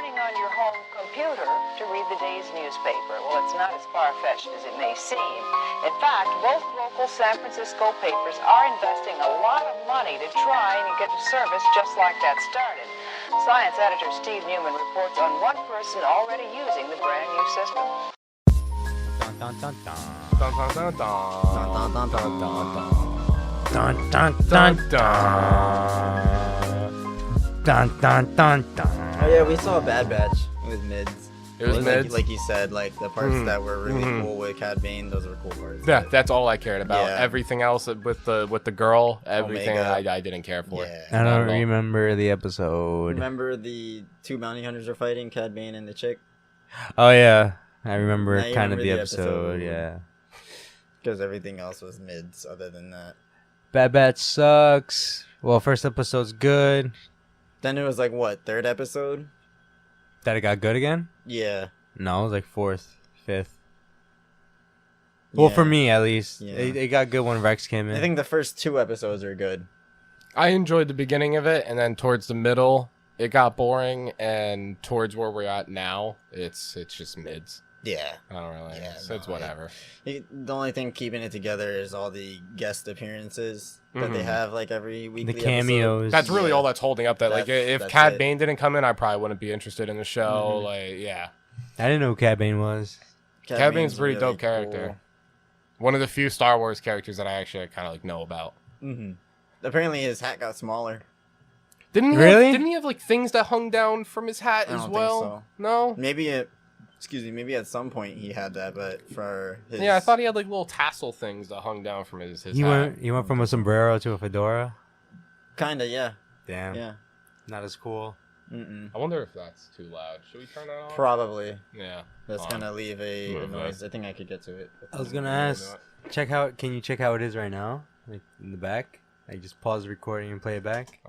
turning on your home computer to read the day's newspaper. Well, it's not as far-fetched as it may seem. In fact, both local San Francisco papers are investing a lot of money to try and get a service just like that started. Science editor Steve Newman reports on one person already using the brand new system. Dun dun dun. Dun dun dun dun. Dun dun dun dun dun. Dun dun dun dun. Dun dun dun dun. Oh yeah, we saw a Bad Batch. It was mids. It was mids. Like you said, like the parts that were really cool with Cad Bane, those were cool parts. Yeah, that's all I cared about. Yeah. Everything else with the girl, everything I didn't care for. Yeah. I don't remember the episode. Remember the two bounty hunters were fighting, Cad Bane and the chick? Oh yeah, I remember Now you kind of remember the the episode. episode. Yeah. Because everything else was mids other than that. Bad Batch sucks. Well, first episode's good. Then it was like, what, third episode? That it got good again? Yeah. No, it was like fourth, fifth. Well, Yeah. for me at least, Yeah. it got good when Rex came in. I think the first two episodes are good. I enjoyed the beginning of it, and then towards the middle, it got boring, and towards where we're at now, it's just mids. Yeah. I don't really. Yeah, It's whatever. The only thing keeping it together is all the guest appearances that they have like every weekly the cameos. That's really Yeah. all that's holding up that. Like, if That's Cad it. Bane didn't come in, I probably wouldn't be interested in the show. Like, yeah. I didn't know who Cad Bane was. Cad Bane's a pretty dope character. One of the few Star Wars characters that I actually kind of like know about. Apparently his hat got smaller. Didn't he Really? didn't he have like things that hung down from his hat I as don't think well? so. No. Maybe at some point he had that, but for his... Yeah, I thought he had like little tassel things that hung down from his You hat. went from a sombrero to a fedora. Kinda, yeah. Damn. Yeah. Not as cool. I wonder if that's too loud. Should we turn that off? Probably. Yeah. That's on. gonna leave a Move noise. I think I could get to it. I was gonna ask. Can you check how it is right now? Like in the back. I just pause the recording and play it back.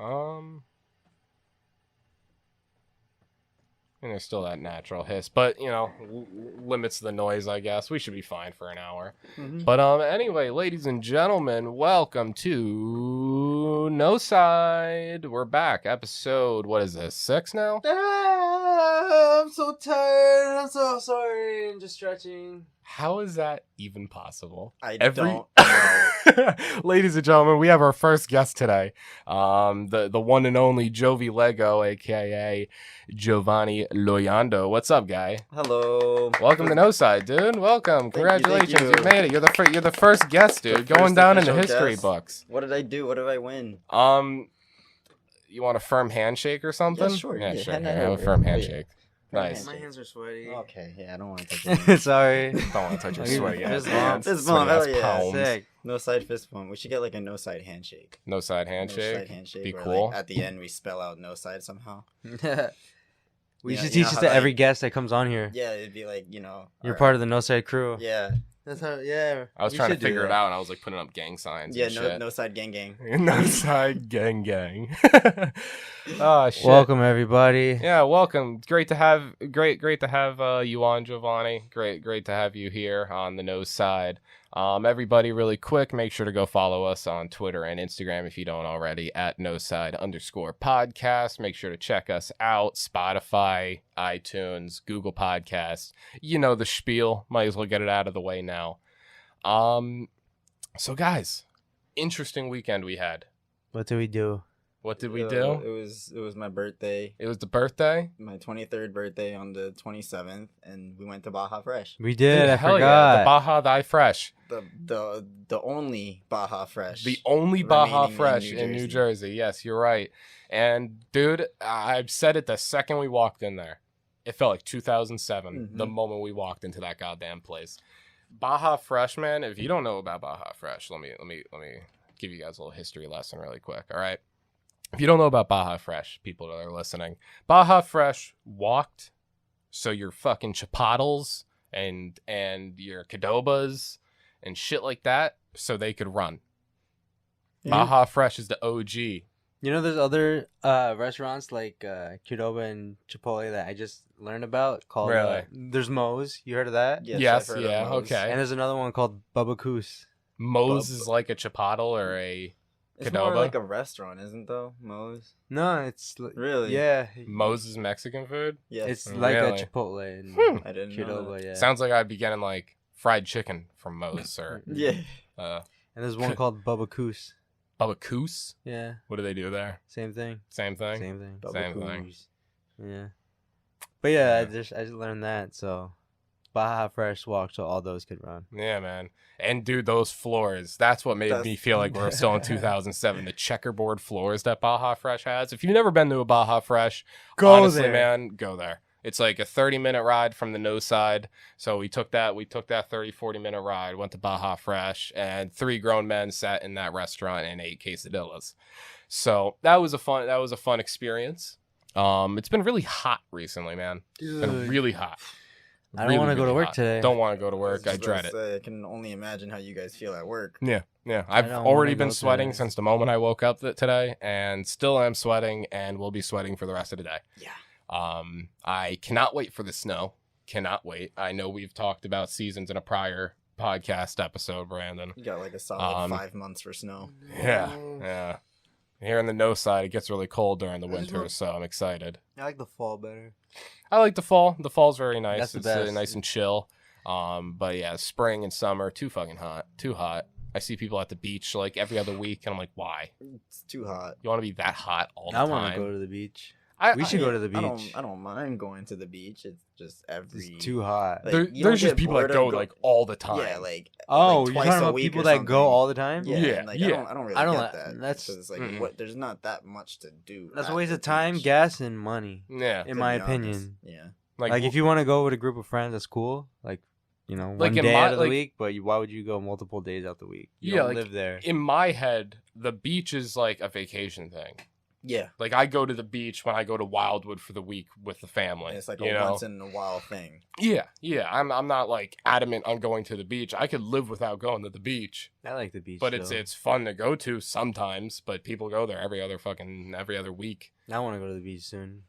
And there's still that natural hiss, but limits the noise, I guess. We should be fine for an hour. But anyway, ladies and gentlemen, welcome to Noside. We're back. Episode, what is this, 6 now? I'm so tired. I'm so sorry. I'm just stretching. How is that even possible? I don't know. Ladies and gentlemen, we have our first guest today. The one and only Jovilego, aka Jovani Luyando. What's up, guy? Hello. Welcome to Noside, dude. Welcome. Congratulations. you. You made it. You're the first guest, dude. Going first down in the official history guest. books. What did I do? What did I win? You want a firm handshake or something? Yeah, sure. Yeah, Yeah, sure. hand Here, that have a over. firm Yeah. handshake. Nice. My hands are sweaty. Okay, yeah, I don't want to touch it. Sorry. Don't want to touch your Fist sweaty ass bump. hands. Fist bump, Sweaty ass hell yeah. palms. Sick. No side fist bump. We should get like a no side handshake. No side No handshake. side handshake. Be where, cool. Like, at the end, we spell out no side somehow. We Yeah, should you teach know this how, to every like- guest that comes on here. Yeah, it'd be like You're alright. part of the No Side crew. Yeah, That's how. Yeah. I was we trying to should do figure it that. out, and I was like putting up gang signs. yeah. and shit. No side gang gang. No side gang gang. Oh shit. Welcome everybody. Yeah, welcome. Great to have you on, Jovani. Great to have you here on the Nose Side. Everybody, really quick, make sure to go follow us on Twitter and Instagram if you don't already at noside_podcast. Make sure to check us out. Spotify, iTunes, Google Podcasts. You know the spiel. Might as well get it out of the way now. So guys, interesting weekend we had. What do we do? What did we do? It was my birthday, It was the birthday. my 23rd birthday on the 27th, and we went to Baja Fresh. We did. Dude, I hell forgot. yeah, the Baja Thy Fresh. The only Baja Fresh. The only Baja remaining Fresh in New Jersey. Yes, you're right. And dude, I've said it the second we walked in there. It felt like 2007, the moment we walked into that goddamn place. Baja Fresh, man. If you don't know about Baja Fresh, let me give you guys a little history lesson really quick. All right. If you don't know about Baja Fresh, people that are listening, Baja Fresh walked so your fucking chipotles and your cadobas and shit like that, so they could run. Baja Fresh is the OG. You know, there's other restaurants like Qdoba and Chipotle that I just learned about called. Really? There's Moe's. You heard of that? Yes, I've heard of yeah, Moe's. okay. And there's another one called Bubba Coos. Moe's is like a chipotle or a It's Qdoba? more like a restaurant, isn't though? Moe's. No, it's Really? Yeah, Moe's Mexican food? Yes. it's like Really? a Chipotle and I didn't know Qdoba. that. Yeah. Sounds like I'd be getting like fried chicken from Moe's or Yeah. And there's one called Bubba Coos. Bubba Coos. Yeah, What do they do there? same thing. Same thing. Same thing. Same thing. Yeah. But yeah, Yeah. I just learned that. So Baja Fresh walk so all those could run. Yeah, man. And dude, those floors, that's what made me feel like we're still in 2007. The checkerboard floors that Baja Fresh has. If you've never been to a Baja Fresh, honestly, there. man, go there. It's like a 30-minute ride from the Noside. So we took that 30-40-minute ride, went to Baja Fresh, and 3 grown men sat in that restaurant and ate quesadillas. So that was a fun experience. It's been really hot recently, man. It's been really hot. I don't want to go to work today. Don't want to go to work. I was dread gonna it. say, I can only imagine how you guys feel at work. Yeah. I've don't already wanna been go sweating today. since the moment I woke up today, and still am sweating, and will be sweating for the rest of the day. Yeah. I cannot wait for the snow. Cannot wait. I know we've talked about seasons in a prior podcast episode, Brandon. You got like a solid 5 months for snow. Yeah. Here in the no side, it gets really cold during the winter, so I'm excited. I like the fall better. I like the fall. The fall's very nice. That's the It's best. nice and chill. But yeah, spring and summer, too fucking hot. Too hot. I see people at the beach like every other week, and I'm like, why? It's too hot. You want to be that hot all the I time? want to go to the beach. I- We should go to the I beach. don't mind going to the beach. It's just every. It's too hot. Like, There- you don't there's just get people that bored go of like all the time. Yeah, like Oh, like you're twice talking a about week people or that something. go all the time? Yeah, Yeah, and, like, yeah. I don't really I don't get like- that. that's- Because, like Mm-mm. what? There's not that much to do. That's a at waste the of time, beach, gas, and money. Yeah. to In be my honest. opinion. Yeah. Like if you want to go with a group of friends, that's cool. Like, you know, Like one in day my- out of the like- week. But why would you go multiple days out the week? You Yeah, don't like, live there. in my head, the beach is like a vacation thing. Yeah. Like I go to the beach when I go to Wildwood for the week with the family. It's like you a know? once in a while thing. Yeah. I'm not like adamant on going to the beach. I could live without going to the beach, I like the beach. but though. it's fun to go to sometimes. But people go there every other week. I want to go to the beach soon.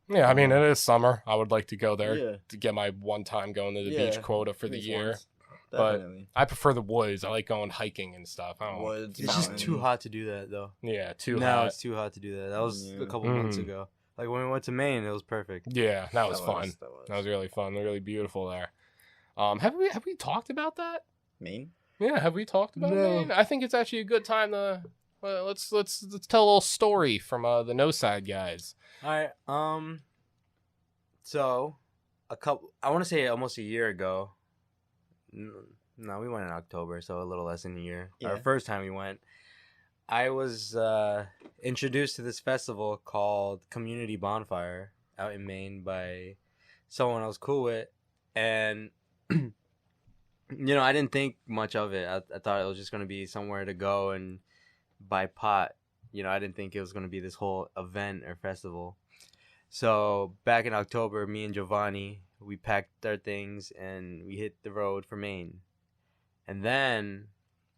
Yeah, I mean it is summer. I would like to go there Yeah. to get my one time going to the Yeah, beach quota for at the least year. once. But- Definitely. I prefer the woods. I like going hiking and stuff. I don't. Woods, It's just mountain. too hot to do that, though. Yeah, too now hot. it's too hot to do that. That was Yeah. a couple months Mm. ago. Like when we went to Maine, it was perfect. Yeah, that was fun. That was. That was really fun. Really beautiful there. Have we talked about that? Maine. Yeah, have we talked about No. Maine? I think it's actually a good time to let's tell a little story from the Noside guys. All right. So, I want to say almost a year ago. No, we went in October, so a little less than a year. Our Yeah. first time we went, I was introduced to this festival called Community Bonfire out in Maine by someone I was cool with, and I didn't think much of it. I thought it was just gonna be somewhere to go and buy pot. I didn't think it was gonna be this whole event or festival. So back in October, me and Jovani, we packed our things and we hit the road for Maine. And then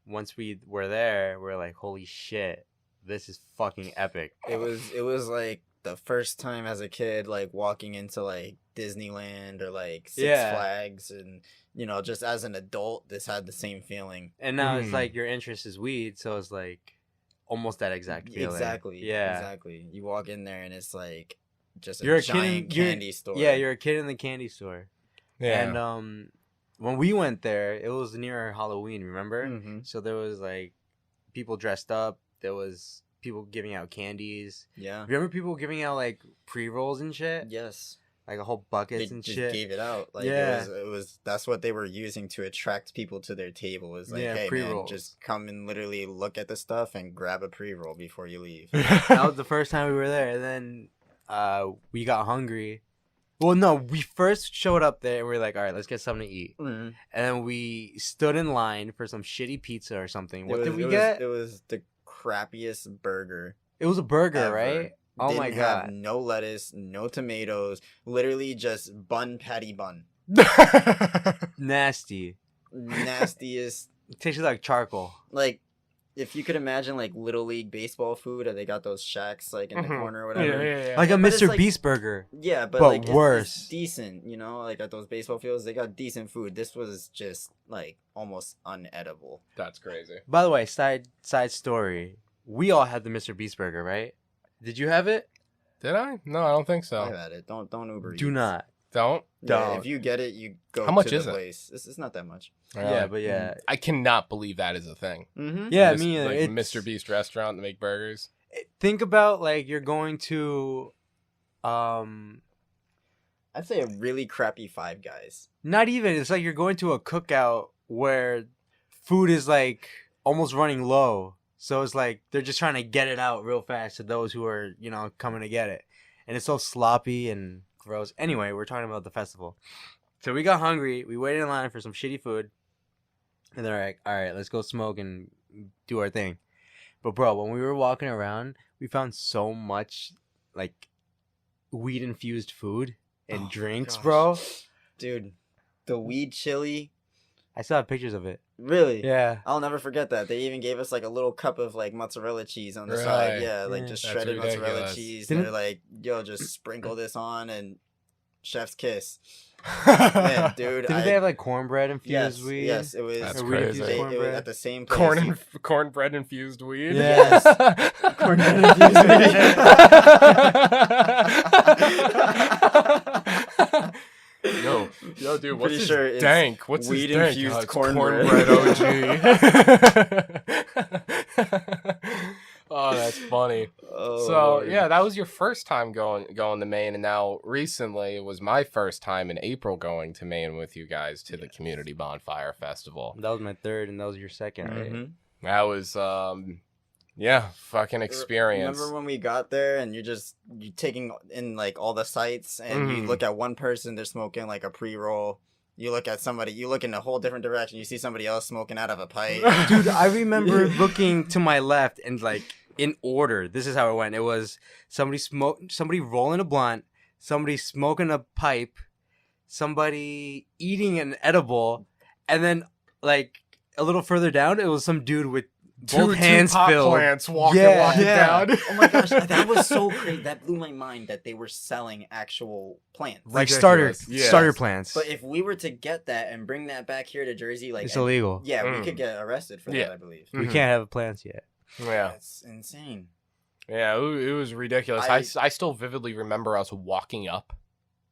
once we were there, we're like, holy shit, this is fucking epic. It was like the first time as a kid, like walking into like Disneyland or like Six Yeah. Flags, and just as an adult, this had the same feeling. And now it's Mm. like your interest is weed, so it's like almost that exact feeling. Exactly. Yeah. Exactly. You walk in there and it's like just You're a a kid giant you're- candy store. Yeah, you're a kid in the candy store. Yeah. And when we went there, it was near Halloween, remember? hmm So there was like people dressed up. There was people giving out candies. Yeah. Remember people giving out like pre-rolls and shit? Yes. Like a whole They buckets and just shit. gave it out. Like Yeah. it was that's what they were using to attract people to their table. It was like, Yeah, hey man, pre-rolls. just come and literally look at the stuff and grab a pre-roll before you leave. That was the first time we were there. And then we got hungry. Well, no, we first showed up there and we were like, all right, let's get something to eat. Mhm. And then we stood in line for some shitty pizza or something. What It did was- we it get? It was the crappiest burger. It was a burger, ever. right? Oh my Didn't have god. no lettuce, no tomatoes, literally just bun patty bun. Nasty. Nastiest. It tasted like charcoal. Like, if you could imagine like little league baseball food, or they got those shacks like in the Mhm. corner or Yeah, whatever. yeah. Like a But it's Mr. like- Beast burger. Yeah, but But like worse. it's decent, like at those baseball fields, they got decent food. This was just like almost unedible. That's crazy. By the way, side story. we all had the Mr. Beast burger, right? Did you have it? Did I? No, I don't think so. I've had it. Don't Uber Eats. Do not. Don't? Yeah, Don't. if you get it, you go How much to is the it? place. It's not that much. Yeah, but yeah. I cannot believe that is a thing. Mm-hmm. Yeah, This, me either. like It's- Mr. Beast restaurant to make burgers. Think about like you're going to, I'd say a really crappy Five Guys. not even. It's like you're going to a cookout where food is like almost running low. So it's like they're just trying to get it out real fast to those who are, coming to get it. And it's so sloppy and gross. Anyway, we're talking about the festival. So we got hungry. We waited in line for some shitty food. And they're like, all right, let's go smoke and do our thing. But bro, when we were walking around, we found so much like weed infused food and Oh, drinks, gosh. bro. Dude, the weed chili. I still have pictures of it. Really? Yeah. I'll never forget that. They even gave us like a little cup of like mozzarella cheese on the Right. side. Yeah, like Yeah. just That's shredded mozzarella ridiculous. cheese. Didn't- They're like, yo, just sprinkle this on and chef's kiss. Man, dude. Didn't they have like cornbread infused yes, weed? yes, it was. That's Or weed crazy. infused It was cornbread? at the same place. Cornbread infused weed. Yes. Cornbread infused Yo, dude, what's Pretty his sure it's dank? What's his dank? weed-infused It's cornbread. OG. Oh, that's funny. Oh, So Lord. yeah, that was your first time going to Maine, and now recently it was my first time in April going to Maine with you guys to the Community Bonfire Festival. That was my third, and that was your second, right? Mhm. That was fucking experience. Remember when we got there and you're taking in like all the sights and you Mhm. look at one person, they're smoking like a pre-roll. You look at somebody, you look in a whole different direction. You see somebody else smoking out of a pipe. Dude, I remember looking to my left and like in order. This is how it went. It was somebody rolling a blunt, somebody smoking a pipe, somebody eating an edible, and then like a little further down, it was some dude with both hands pot filled. plants walking Yeah. down. Oh my gosh, that was so crazy. That blew my mind that they were selling actual plants. Like Ridiculous. starter Yes. plants. But if we were to get that and bring that back here to Jersey, like it's illegal. yeah, we Mm. could get arrested for Yeah. that, I believe. We Mhm. can't have plants yet. Yeah. That's insane. Yeah, it was ridiculous. I still vividly remember us walking up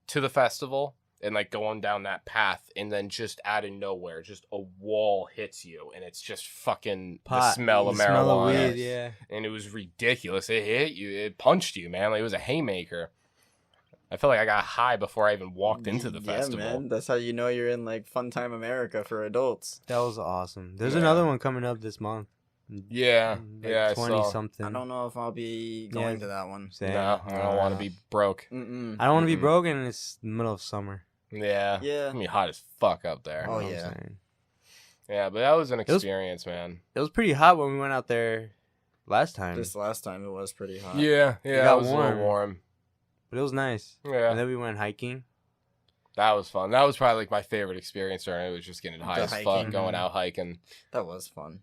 to the festival and like going down that path, and then just out of nowhere, just a wall hits you, and it's just fucking the Pot. smell of The smell of marijuana. weed, yeah. And it was ridiculous. It hit you, it punched you, man. Like it was a haymaker. I felt like I got high before I even walked into the festival. Yeah, man. That's how you know you're in like Fun Time America for adults. That was awesome. There's Yeah. another one coming up this month. Yeah, Like yeah. I 20 saw. something. I don't know if I'll be going Yeah. to that one. Same. No, I don't want to be broke. Mm-mm. I don't want to be Mm-mm. broken. And it's the middle of summer. Yeah, Yeah. it's gonna be hot as fuck up there. Oh, You know what I'm yeah. saying? Yeah, but that was an was- experience, man. It was pretty hot when we went out there last time, This last time it was pretty hot. Yeah, yeah, got it was a warm. little warm. but it was nice. Yeah, And then we went hiking. that was fun. That was probably like my favorite experience during it. Was just getting high The as fuck, hiking. going out hiking. That was fun.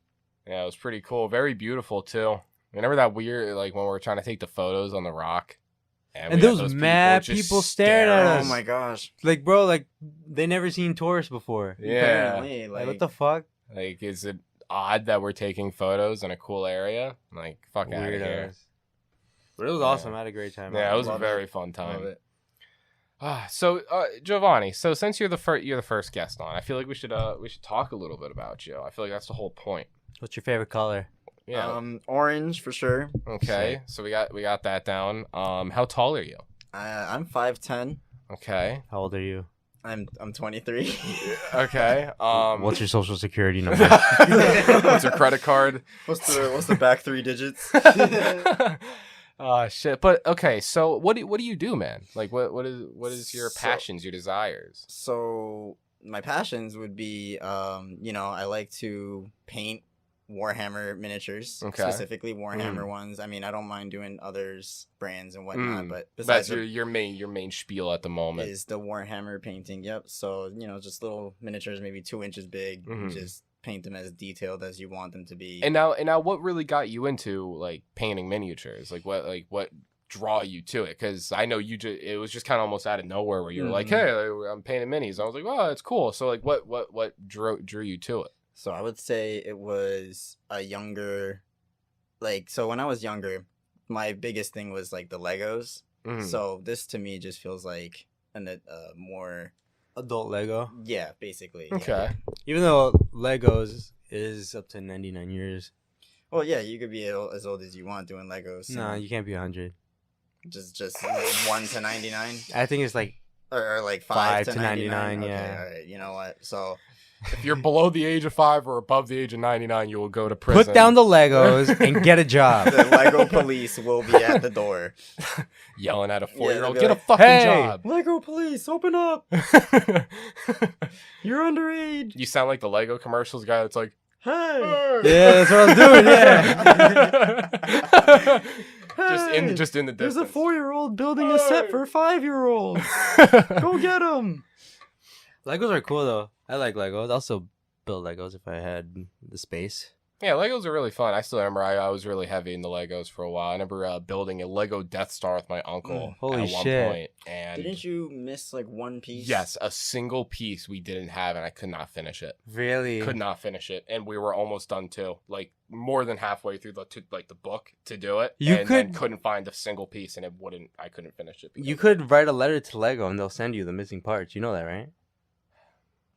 Yeah, it was pretty cool. Very beautiful too. Remember that weird, like when we were trying to take the photos on the rock, And we there had was those mad just people staring at staring. us. Oh my gosh. Like, bro, like they never seen tourists before. Yeah, Apparently, Like, what the fuck? like is it odd that we're taking photos in a cool area? Like, fuck out of here. Weirdos. But it was Yeah. awesome. I had a great time. Yeah, it was a Love very it. fun time. Love it. So Jovani, so since you're the first guest on, I feel like we should talk a little bit about you. I feel like that's the whole point. What's your favorite color? Yeah. Orange for sure. Okay. So we got that down. How tall are you? I'm 5'10". Okay. How old are you? I'm 23. Okay. What's your social security number? what's your credit card? what's the back 3 digits? Oh shit. But okay, so what do you do, man? Like what is your passions, your desires? So my passions would be I like to paint Warhammer miniatures, Okay. specifically Warhammer ones. I mean, I don't mind doing others brands and whatnot, but That's besides your main spiel at the moment. is the Warhammer painting. Yep. So just little miniatures, maybe 2 inches big. Mhm. Just paint them as detailed as you want them to be. And now what really got you into like painting miniatures? Like what draw you to it? Because I know it was just kind of almost out of nowhere where you were like, hey, I'm painting minis. I was like, oh, that's cool. So like what drew you to it? So I would say it was a younger like, so when I was younger, my biggest thing was like the Legos. Mhm. So this to me just feels like more, Adult Lego. yeah, basically. Okay. Yeah. Even though Legos is up to 99 years. Well, yeah, you could be as old as you want doing Legos. So No, you can't be 100. just 1 to 99, I think it's like or like 5 to 99, 99. Okay, yeah. all right. You know what? So If you're below the age of 5 or above the age of 99, you will go to prison. put down the Legos and get a job. the Lego police will be at the door. Yelling at a they'll 4-year-old, be get a like, fucking "Hey!" job. Lego police, open up! You're underage. You sound like the Lego commercials guy that's like, Hey. Yeah, that's what I was doing. Yeah. just in the There's distance. a 4-year-old building a set for 5-year-olds. Go get him. Legos are cool though. I like Legos. I'd also build Legos if I had the space. Yeah, Legos are really fun. I still remember I was really heavy in the Legos for a while. I remember building a Lego Death Star with my uncle Holy at one shit. point. And Didn't you miss like one piece? yes, a single piece we didn't have, and I could not finish it. Really? Could not finish it, and we were almost done too. Like more than halfway through the book to do it. You and then could- couldn't find a single piece, and I couldn't finish it. You could write a letter to Lego and they'll send you the missing parts. You know that, right?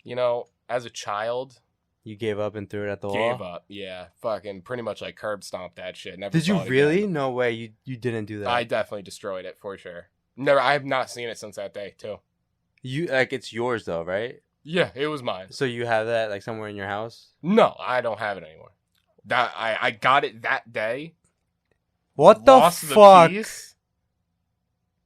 You know, as a child, You gave up and threw it at the wall. gave up. Yeah, fucking pretty much like curb stomped that shit. Never. Did you saw it really? again. No way. You didn't do that. I definitely destroyed it for sure. Never. I have not seen it since that day too. You like it's yours though, right? Yeah, it was mine. So you have that like somewhere in your house? No, I don't have it anymore. That I got it that day. What the lost fuck? piece,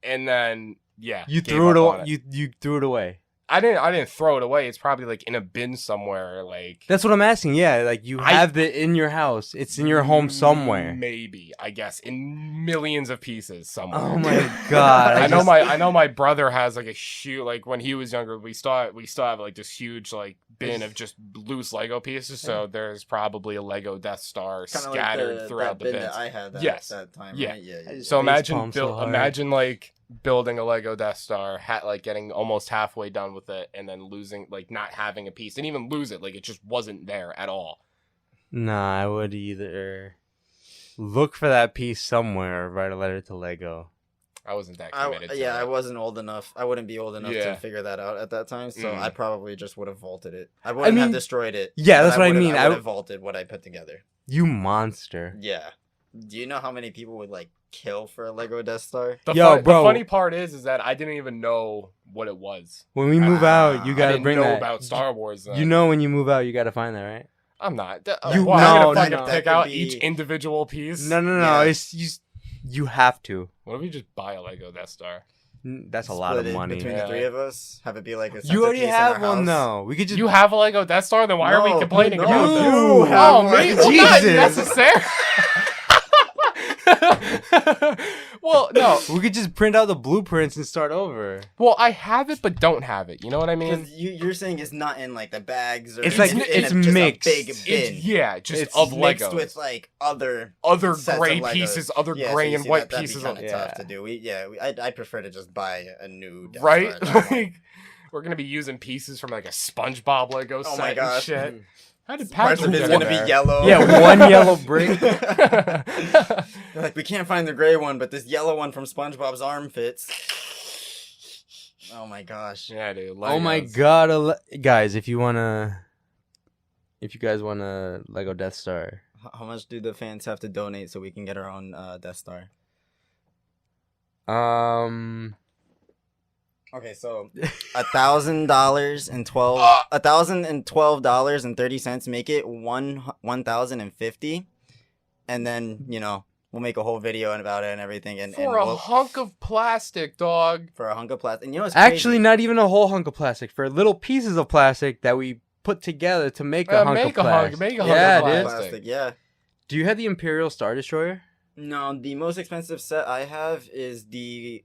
and then yeah, You gave threw it up away. on You threw it away. I didn't throw it away. It's probably like in a bin somewhere. Like That's what I'm asking. Yeah, like you have it in your house. It's in your home somewhere. Maybe, I guess, in millions of pieces somewhere. Oh my god! I know my brother has like a huge, like when he was younger, we still have like this huge like bin of just loose Lego pieces. So there's probably a Lego Death Star Kinda scattered like throughout the the bin bins. that I had Yes. that time. Yeah. Right? Yeah. So Facepalm so hard. imagine like building a Lego Death Star, like getting almost halfway done with it, and then losing, like not having a piece, didn't even lose it, like it just wasn't there at all. Nah, I would either look for that piece somewhere or write a letter to Lego. I wasn't that committed. to I it. wasn't old enough. I wouldn't be old enough Yeah. to figure that out at that time. So Mm. I probably just would have vaulted it. I wouldn't have mean, destroyed it. yeah, but that's what I would've- mean. I I would have vaulted what I put together. You monster. Yeah. Do you know how many people would like kill for a Lego Death Star? Yo, bro. The funny part is that I didn't even know what it was. When we move out, you I gotta didn't bring know that. about Star Wars. Then. You know when you move out, you gotta find that, right? I'm not. You- Well, no, I'm gonna no, fucking no. pick That out could each be- individual piece. No. Yeah. It's you have to. What if we just buy a Lego Death Star? That's a lot Split of it money. between Yeah. the three of us. Have it be like a You already centerpiece in have our one house. though. We could just. You have a Lego Death Star, then why are we No, complaining no, about you this? have Oh, one. me? Well, not Jesus. necessary. Well, no. We could just print out the blueprints and start over. Well, I have it, but don't have it. You know what I mean? Because you're saying it's not in like the bags or It's like- it's just mixed. a big It's, bin. yeah, just It's of mixed Legos. with like other Other sets gray of Legos. pieces, other Yeah, gray so you and see white that'd pieces. Be kind Of, of tough to do. I prefer to just buy a new Death right? Star at that point. Like, we're gonna be using pieces from like a SpongeBob Lego Oh set my and gosh. shit. How did Parts Patrick of it's get gonna there? be yellow. Yeah, one yellow brick. They're like, we can't find the gray one, but this yellow one from SpongeBob's arm fits. Oh my gosh. Yeah, dude. Oh my Legos. god, guys! If you guys wanna Lego Death Star, How much do the fans have to donate so we can get our own Death Star? Okay, so $1,012.30 make it 1,050, and then we'll make a whole video about it and everything, and For a we'll, hunk of plastic, dog. for a hunk of plastic. And you know what's actually, crazy? not even a whole hunk of plastic. For little pieces of plastic that we put together to make a hunk of plastic. Make a hunk Yeah, of dude. plastic. Yeah. Do you have the Imperial Star Destroyer? No, the most expensive set I have is the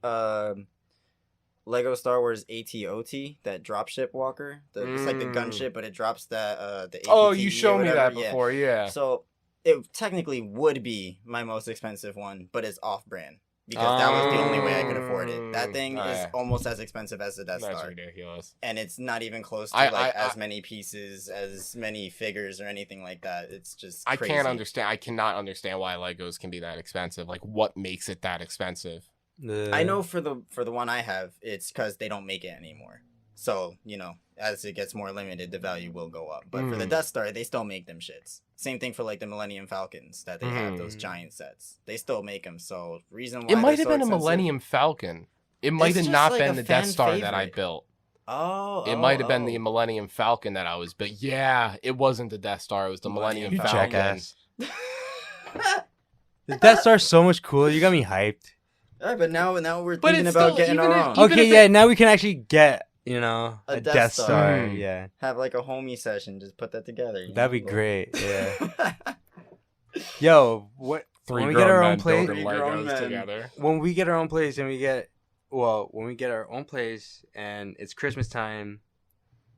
Lego Star Wars AT-OT, that dropship walker. It's like the gunship, but it drops that the AT-TE Oh, you or showed me that whatever, yeah. before, yeah. So it technically would be my most expensive one, but it's off-brand. because that was the only way I could afford it. That thing is yeah. almost as expensive as the Death That's Star. ridiculous. And it's not even close to as many pieces, as many figures or anything like that. It's just crazy. I cannot understand why Legos can be that expensive. Like, what makes it that expensive? I know for the one I have, it's because they don't make it anymore. So, as it gets more limited, the value will go up. But for the Death Star, they still make them shits. Same thing for like the Millennium Falcons that they have, those giant sets. They still make them. So, reason why It might have they're so been a expensive- Millennium Falcon. It might have just not like been a the Death fan Star that I favorite. built. It Might have been the Millennium Falcon that I was, but yeah, it wasn't the Death Star. It was the Millennium You Falcon. jackass. The Death Star's so much cooler. You got me hyped. Alright, but now we're But thinking it's about still- getting even our if- own. even Okay, if yeah, now we can actually get, A a Death Death Star. Star. Mm. Yeah. Have like a homie session, just put that together. That'd be great. Yeah. Yo, what? Three when we grown get our men own place, building Three grown Legos men. together. when we get our own place and when we get our own place and it's Christmas time,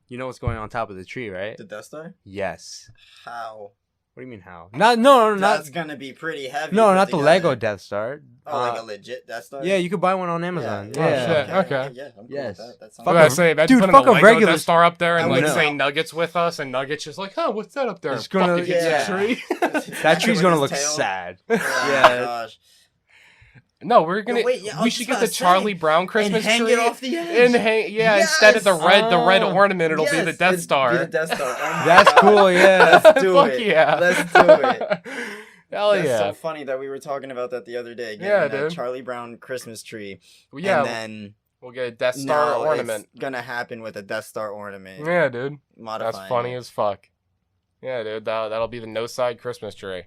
you know what's going on top of the tree, right? The Death Star? Yes. How? What do you mean how? Not That's gonna be pretty heavy. no, put not the together. Lego Death Star. Oh, like a legit Death Star? Yeah, you could buy one on Amazon. Oh, Yeah. shit. Okay. Yeah, I'm cool Yes. with that. That sounds I was Fuck gonna a- say, imagine dude, putting fuck a a Lego regular- Death Star up there and I like know. saying Nuggets with us, and Nuggets just like, huh, what's that up there? It's gonna- Fucking hits yeah. the tree. That tree's With gonna his look tail. sad. Oh my gosh. No, we're gonna. wait, yeah, I we was should just get gonna the Charlie say, Brown Christmas and hang tree it off the edge. and hang. Yeah, instead of the red Oh. ornament, it'll be the Yes, Death it'd Star. Be the Death Star. Oh my That's God. cool, yeah. Let's do Fuck it. yeah. Let's do it. Hell That's yeah. so funny that we were talking about that the other day. Getting Yeah, that dude. Charlie Brown Christmas tree. Well, yeah, And then we'll get a Death Star now ornament. it's gonna happen with a Death Star ornament. Yeah, dude. Modifying That's funny it. as fuck. Yeah, dude. That'll be the Noside Christmas tree.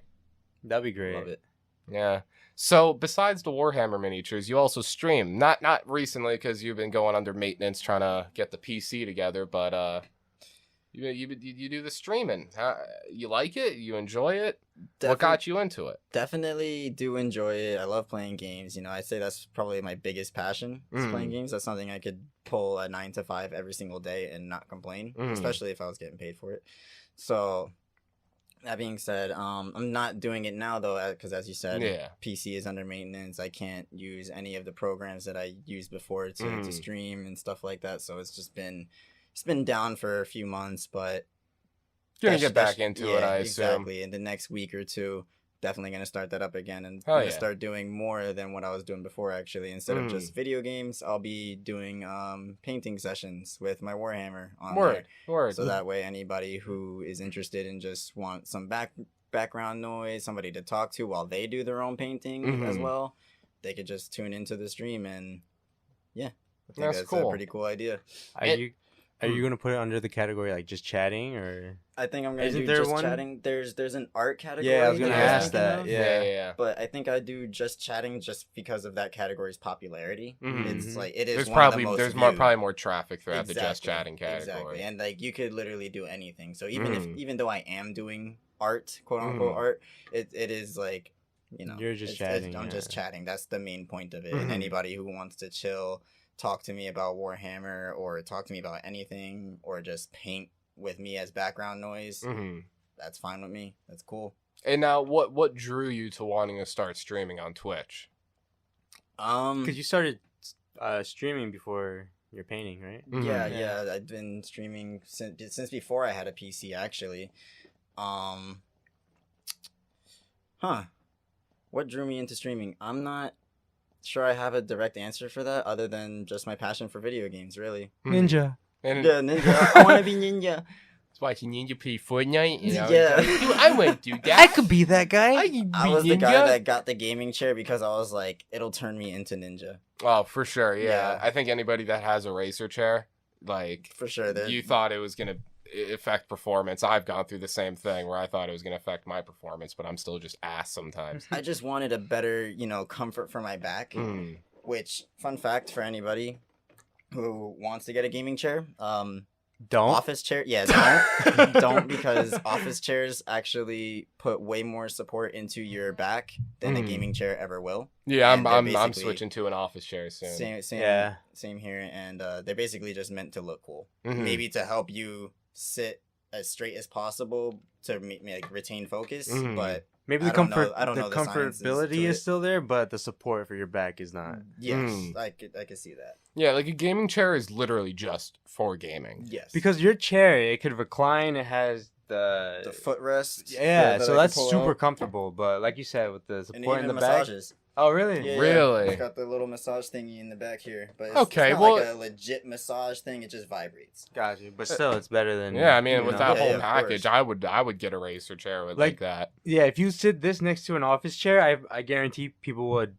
That'd be great. Love it. Yeah. So besides the Warhammer miniatures, you also stream. Not recently because you've been going under maintenance trying to get the PC together, but you do the streaming. You like it? You enjoy it? What got you into it? Definitely do enjoy it. I love playing games. I'd say that's probably my biggest passion is playing games. That's something I could pull a 9 to 5 every single day and not complain, especially if I was getting paid for it. So that being said, I'm not doing it now though, because as you said, Yeah. PC is under maintenance. I can't use any of the programs that I used before to stream and stuff like that. So it's been down for a few months, but You're gonna get back into it, I assume. Exactly. In the next week or two, definitely gonna start that up again, and Hell I'm gonna yeah. start doing more than what I was doing before. Actually, instead of just video games, I'll be doing painting sessions with my Warhammer on there. Word. So that way, anybody who is interested and just want some background noise, somebody to talk to while they do their own painting as well, they could just tune into the stream, and yeah, I think That's that's cool. a pretty cool idea. Are you gonna put it under the category like just chatting or? I think I'm gonna Isn't do there just one? chatting. There's an art category. Yeah, I was gonna that ask thinking that, of. yeah. yeah. But I think I do just chatting just because of that category's popularity. It's like it is. There's one probably of the most more viewed. probably more traffic throughout the just Exactly, chatting category. Exactly, and like you could literally do anything. So even though I am doing art, quote unquote art, it is like You're just it's- chatting, I'm yeah. just chatting. That's the main point of it. And anybody who wants to chill, talk to me about Warhammer, or talk to me about anything, or just paint with me as background noise, that's fine with me. That's cool. And now, what drew you to wanting to start streaming on Twitch? Because you started streaming before your painting, right? Yeah. I've been streaming since before I had a PC, actually. What drew me into streaming? I'm not sure I have a direct answer for that, other than just my passion for video games, really. Ninja. And Yeah, ninja. I want to be ninja. it's watching Ninja play Fortnite. You know? Yeah. Dude, I went to that. I could be that guy. I could be I was the Ninja. guy that got the gaming chair because I was like, it'll turn me into ninja. Oh, for sure. Yeah. Yeah. I think anybody that has a racer chair, like, For sure. you thought it was gonna affect performance. I've gone through the same thing where I thought it was gonna affect my performance, but I'm still just ass sometimes. I just wanted a better, comfort for my back. Which, fun fact for anybody who wants to get a gaming chair, Don't. office chair, don't because office chairs actually put way more support into your back than a gaming chair ever will. Yeah, And they're I'm basically- switching to an office chair soon. Same here, and they're basically just meant to look cool, Mhm. maybe to help you sit as straight as possible to retain focus, Mhm. but Maybe the I don't know- comfort, I don't the know the sciences comfortability to is it. still there, but the support for your back is not. Yes, Mm. I could see that. Yeah, like a gaming chair is literally just for gaming. Yes, Because your chair, it could recline. It has the footrest. yeah, that so I can that's pull super out. comfortable. But like you said, with the And support in even the back. massages. Oh, really? Yeah, Really? It's got the little massage thingy in the back here, but it's, Okay, it's not well- like a legit massage thing. It just vibrates. Got you. But still, it's better than. Yeah, I mean, you with know. that Yeah, whole yeah, of package, course. I would get a racer chair with Like- that. Yeah, if you sit this next to an office chair, I guarantee people would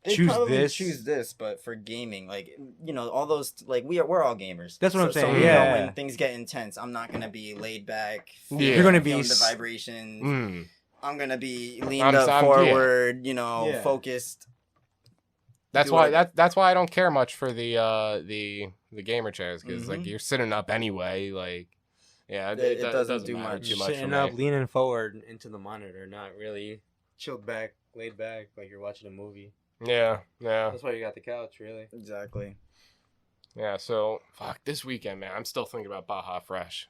They choose probably this. choose this, but for gaming, like all those, like we're all gamers. That's what I'm So saying, we know yeah. when things get intense, I'm not gonna be laid back. Yeah. You're gonna be feeling the s- vibrations. Mm. I'm gonna be leaned I'm- up I'm- forward, Yeah. focused. That's Do why what I- that's why I don't care much for the gamer chairs because like Mhm. you're sitting up anyway. Like, yeah, It doesn't do matter much. too much for sitting me. up, leaning forward into the monitor, not really chilled back, laid back, like you're watching a movie. Yeah, yeah, That's why you got the couch, really. Exactly. yeah. So fuck this weekend, man. I'm still thinking about Baja Fresh.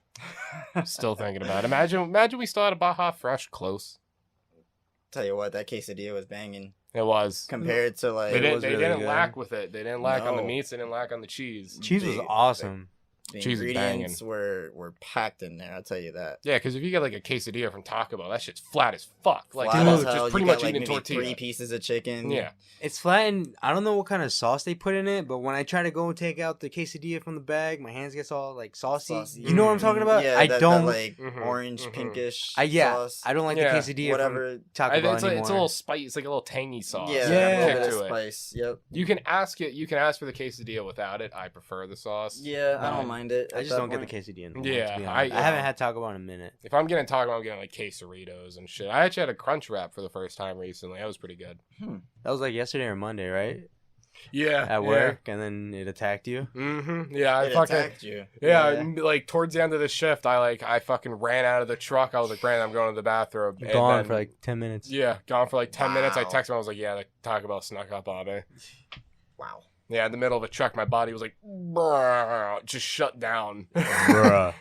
Still thinking about it. Imagine we still had a Baja Fresh close. Tell you what, that quesadilla was banging It was. compared to like They didn't. was They really didn't good. lack with it. They didn't lack on the No. meats. They didn't lack on the cheese. Cheese was They- awesome. the Cheese is ingredients were packed in there. I'll tell you that. Yeah, because if you get like a quesadilla from Taco Bell, that shit's flat as fuck. Like, Flat dude, as just hell. pretty You much get, like, eating maybe tortilla. 3 pieces of chicken. Yeah. It's flat, and I don't know what kind of sauce they put in it, but when I try to go and take out the quesadilla from the bag, my hands get all like saucy. Saucy. You know what I'm talking about? Yeah, I that, don't. like Mhm, orange mhm. pinkish Yeah, sauce. I don't like Yeah, the quesadilla whatever. from Taco I Bell think it's, anymore. it's a little spicy. It's like a little tangy sauce. Yeah, Yeah. a Kick little bit to of it. spice. Yep. You can ask it. You can ask for the quesadilla without it. I prefer the sauce. Yeah, I don't mind it. I at just that don't get point. the quesadilla anymore. Yeah, to be I- honest. I haven't had Taco Bell in a minute. If I'm getting taco, I'm getting like quesadillas and shit. I actually had a crunch wrap for the first time recently. That was pretty good. That was like yesterday or Monday, right? Yeah. At work, and then it attacked you. Mm-hmm. Yeah. I It fucking. attacked you. Yeah, like towards the end of the shift, I fucking ran out of the truck. I was like, Brandon, I'm going to the bathroom. And Gone then- for like 10 minutes. Yeah, gone for like 10 minutes. I Wow. texted him. I was like, yeah, the Taco Bell snuck up on me. Wow. Yeah, in the middle of a truck, my body was like, "Brrr," just shut down. Bruh.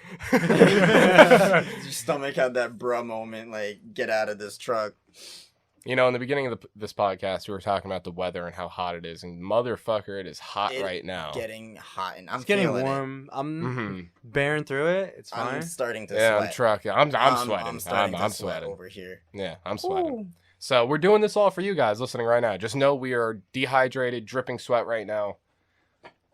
Your stomach had that bruh moment, like, get out of this truck. You know, in the beginning of this podcast, we were talking about the weather and how hot it is. And motherfucker, it is hot It right now. Getting hot, and I'm It's getting feeling warm. I'm Mm-hmm. bearing through it. It's fine. I'm starting to Yeah, sweat. I'm trucking. I'm sweating. I'm starting to I'm sweat sweating. over here. Yeah, I'm sweating. So we're doing this all for you guys listening right now. Just know we are dehydrated, dripping sweat right now.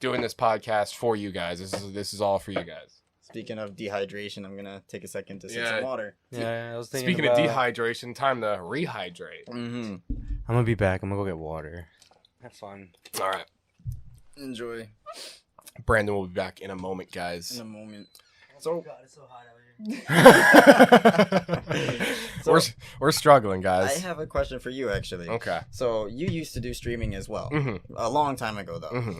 Doing this podcast for you guys. This is all for you guys. Speaking of dehydration, I'm gonna take a second to sip Yeah. some water. Yeah, I was thinking Speaking about, of dehydration, time to rehydrate. Mm-hmm. I'm gonna be back. I'm gonna go get water. Have fun. All right. Enjoy Brandon will be back in a moment, guys. in a moment. So, God, it's so hot out here. we're struggling, I guys. have a question for you, actually. Okay. So you used to do streaming as well, Mm-hmm. a long time ago, though. Mm-hmm.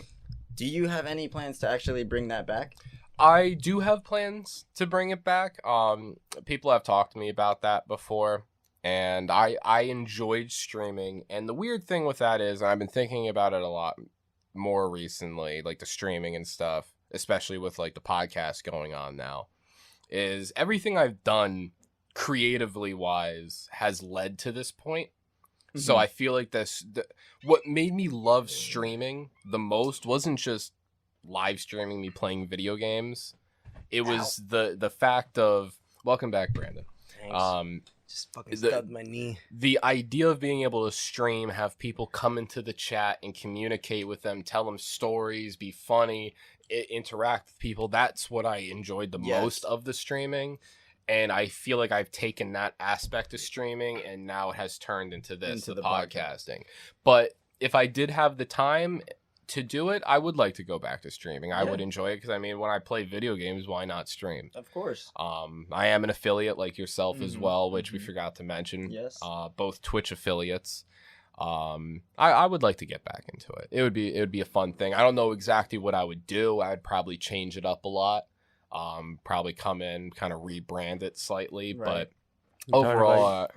Do you have any plans to actually bring that back? I do have plans to bring it back. People have talked to me about that before, and I enjoyed streaming. And the weird thing with that is, I've been thinking about it a lot more recently, like the streaming and stuff, especially with like the podcast going on now, is everything I've done creatively wise has led to this point. So I feel like what made me love streaming the most wasn't just live streaming me playing video games. It was the fact of, welcome back, Brandon. Thanks. Just fucking the- stubbed my knee. The idea of being able to stream, have people come into the chat and communicate with them, tell them stories, be funny, interact with people. That's what I enjoyed the Yes. most of the streaming. And I feel like I've taken that aspect of streaming and now it has turned into this, Into the the podcasting. But if I did have the time to do it, I would like to go back to streaming. I Yeah. would enjoy it because, I mean, when I play video games, why not stream? Of course. I am an affiliate like yourself as Mhm, well, which we mhm. forgot to mention. Yes. Both Twitch affiliates. I would like to get back into it. It would be a fun thing. I don't know exactly what I would do. I'd probably change it up a lot. Probably come in, kind of rebrand it slightly, Right. but overall,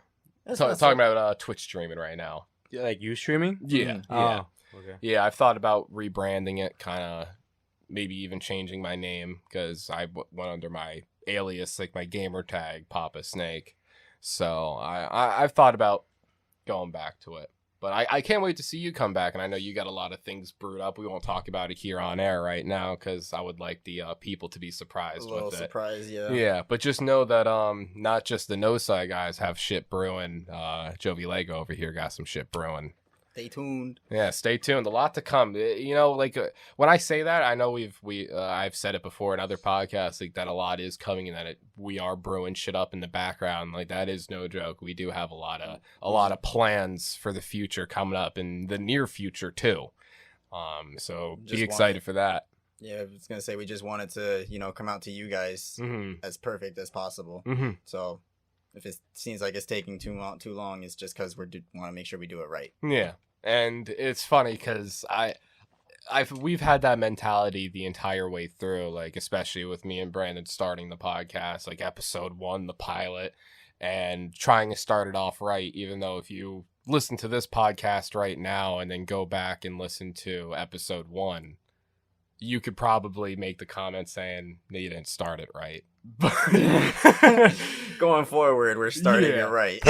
That's talking about Twitch streaming right now. Like you streaming? Yeah, Mhm. yeah. Oh, okay. Yeah, I've thought about rebranding it, kind of maybe even changing my name because I went under my alias, like my gamer tag, Papa Snake. So I've thought about going back to it. But I can't wait to see you come back, and I know you got a lot of things brewed up. We won't talk about it here on air right now because I would like the people to be surprised with it. A little surprise, yeah. Yeah, but just know that not just the Noside guys have shit brewing. Jovilego over here got some shit brewing. Stay tuned. Yeah, stay tuned. A lot to come. You know, like when I say that, I know I've said it before in other podcasts, like that a lot is coming and that we are brewing shit up in the background. Like that is no joke. We do have a lot of plans for the future coming up in the near future too. So be excited for that. Yeah, I was gonna say we just wanted to, come out to you guys as perfect as possible. So if it seems like it's taking too long, it's just because we want to make sure we do it right. Yeah, and it's funny because we've had that mentality the entire way through, like especially with me and Brandon starting the podcast, like episode 1, the pilot, and trying to start it off right. Even though if you listen to this podcast right now and then go back and listen to episode 1, you could probably make the comment saying that you didn't start it right. Going forward, we're starting it right.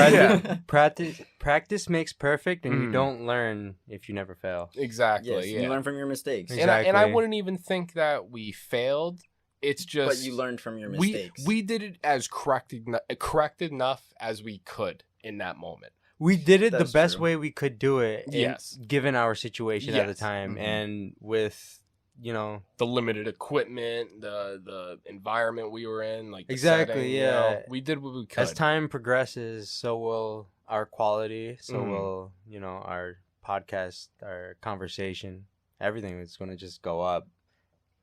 Practice makes perfect, and you don't learn if you never fail. Exactly. Yes, yeah. You learn from your mistakes. Exactly. And I wouldn't even think that we failed. It's just... But you learned from your mistakes. We did it as correct enough as we could in that moment. We did it the best way we could do it. Yes. Given our situation at the time, and with... the limited equipment, the environment we were in, like the exactly, setting, yeah. We did what we could. As time progresses, so will our quality, so will our podcast, our conversation, everything is going to just go up.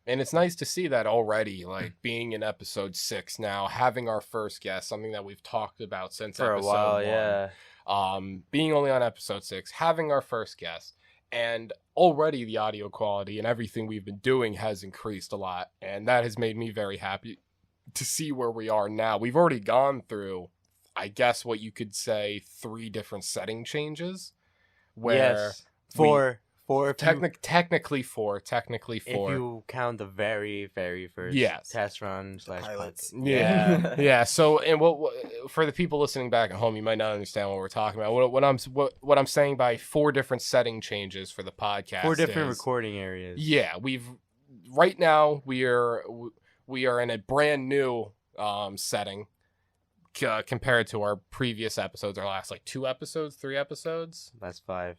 And it's nice to see that already, like being in episode 6 now, having our first guest, something that we've talked about since for episode a while, 1. yeah. Being only on episode 6, having our first guest. And already the audio quality and everything we've been doing has increased a lot. And that has made me very happy to see where we are now. We've already gone through, I guess what you could say, 3 different setting changes. Where Four. Technically four. If you count the very, very first test run / pilots. Yeah. Yeah. So, and what for the people listening back at home, you might not understand what we're talking about. What I'm saying by 4 different setting changes for the podcast. 4 different recording areas. Yeah, right now we are in a brand new setting compared to our previous episodes. Our last 2 episodes, 3 episodes. Last 5.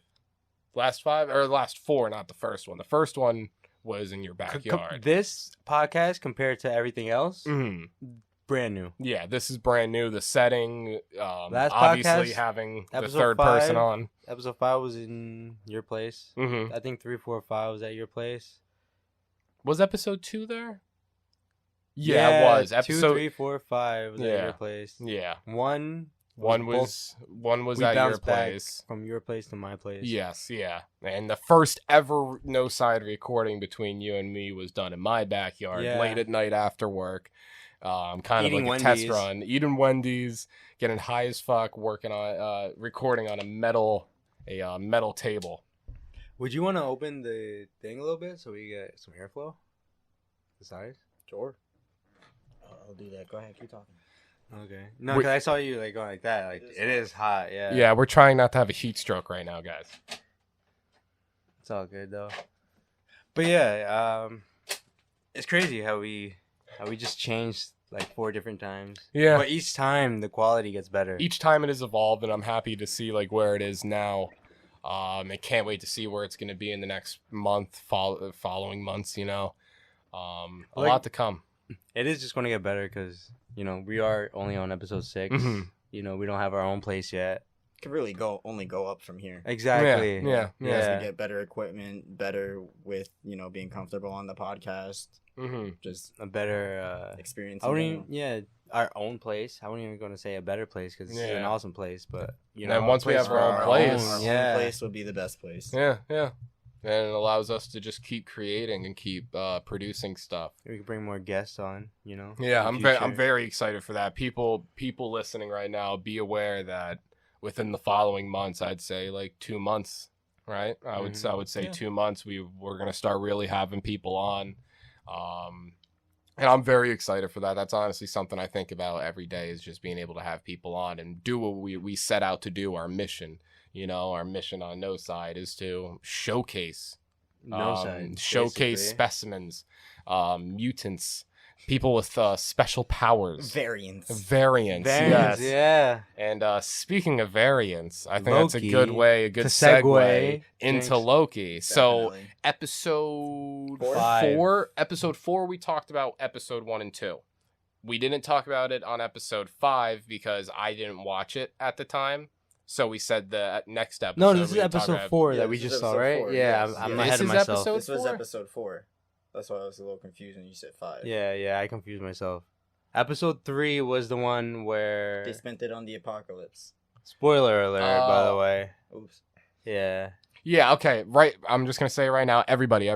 Last 5 or last 4, not the first one. The first one was in your backyard. This podcast compared to everything else, brand new. Yeah, this is brand new. The setting, Last obviously podcast, having the third person on. Episode 5 was in your place. I think 3, 4, 5 was at your place. Was episode 2 there? Yeah, it was. Episode 2, 3, 4, 5 was at your place. Yeah. One was at your place. From your place to my place. Yes, yeah. And the first ever Noside recording between you and me was done in my backyard late at night after work. Kind of like a test run. Eating Wendy's, getting high as fuck, working on recording on a metal table. Would you want to open the thing a little bit so we get some airflow? The sides? Sure. I'll do that. Go ahead, keep talking. Okay. No, because I saw you going like that. Like it is hot. Yeah. Yeah, we're trying not to have a heat stroke right now, guys. It's all good though. But yeah, it's crazy how we just changed 4 different times. Yeah. But each time the quality gets better. Each time it has evolved, and I'm happy to see where it is now. I can't wait to see where it's going to be in the next month, following months. A lot to come. It is just going to get better because we are only on episode 6. We don't have our own place yet. Could really only go up from here. Exactly. Yeah. As we get better equipment, better with being comfortable on the podcast. Just a better experience. Our own place. I wasn't even going to say a better place because it's an awesome place, but and once we have our own place, our own place would be the best place. Yeah. And it allows us to just keep creating and keep producing stuff. We can bring more guests on, Yeah, I'm very excited for that. People listening right now, be aware that within the following months, I'd say 2 months, right? I would say 2 months. We're gonna start really having people on. And I'm very excited for that. That's honestly something I think about every day, is just being able to have people on and do what we set out to do, our mission. You know, our mission on Noside is to showcase Basically. specimens, mutants, people with special powers. Variants. Yes. Yeah. And speaking of variants, I think that's a Loki, good way, a good to segue segue into Jinx. Loki. So Definitely. episode Five. 4, episode 4, we talked about episode 1 and 2. We didn't talk about it on episode 5 because I didn't watch it at the time. So we said the next episode. No, this is we would talk episode about- 4 Yeah, that we this is just saw, episode right? 4, Yeah, yes. I'm Yeah. ahead This of is myself. episode This was 4? episode 4. That's why I was a little confused when you said 5. Yeah, I confused myself. Episode 3 was the one where... They spent it on the apocalypse. Spoiler alert, by the way. Oops. Yeah. Yeah, okay, right. I'm just going to say right now, everybody,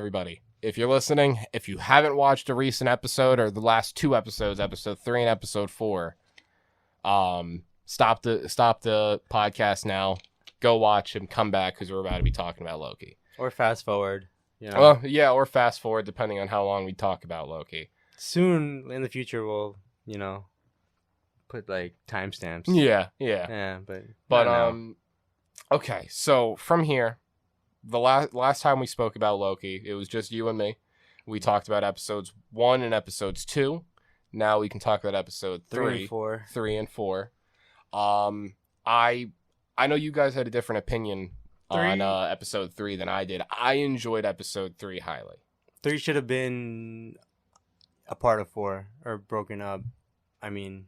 if you're listening, if you haven't watched a recent episode or the last 2 episodes, episode 3 and episode 4, stop the podcast now. Go watch and come back because we're about to be talking about Loki. Or fast forward. You know. Well, yeah, or fast forward depending on how long we talk about Loki. Soon in the future, we'll, put, timestamps. Yeah. Yeah, but But not now. okay, so from here, the last time we spoke about Loki, it was just you and me. We talked about episodes 1 and episodes 2. Now we can talk about episode 3 and 4. 3 and 4. I know you guys had a different opinion on episode 3 than I did. I enjoyed episode 3 highly. 3 should have been a part of 4 or broken up. I mean,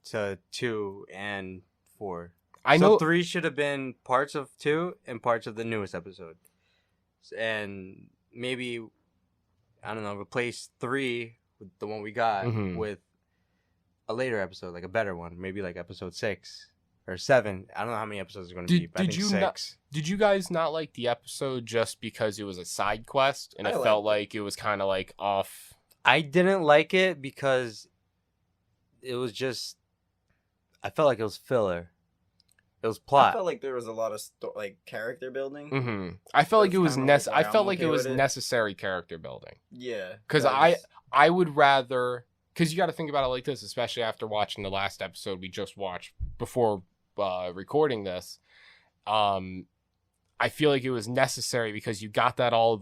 to 2 and 4. I So know 3 should have been parts of 2 and parts of the newest episode. And maybe, I don't know, replace 3 with the one we got Mhm. with a later episode, like a better one. Maybe like episode 6 or 7. I don't know how many episodes are going to be, but I did think you 6. Did you guys not like the episode just because it was a side quest and I it liked felt it. like it was kind of like off? I didn't like it because it was just, I felt like it was filler. It was I plot. felt like there was a lot of character building. Mm-hmm. I felt like it was That's kinda like I why felt I'm like it okay was with it. necessary character building. Yeah. Because that I would rather, because you got to think about it like this, especially after watching the last episode we just watched before recording this. I feel like it was necessary because you got that all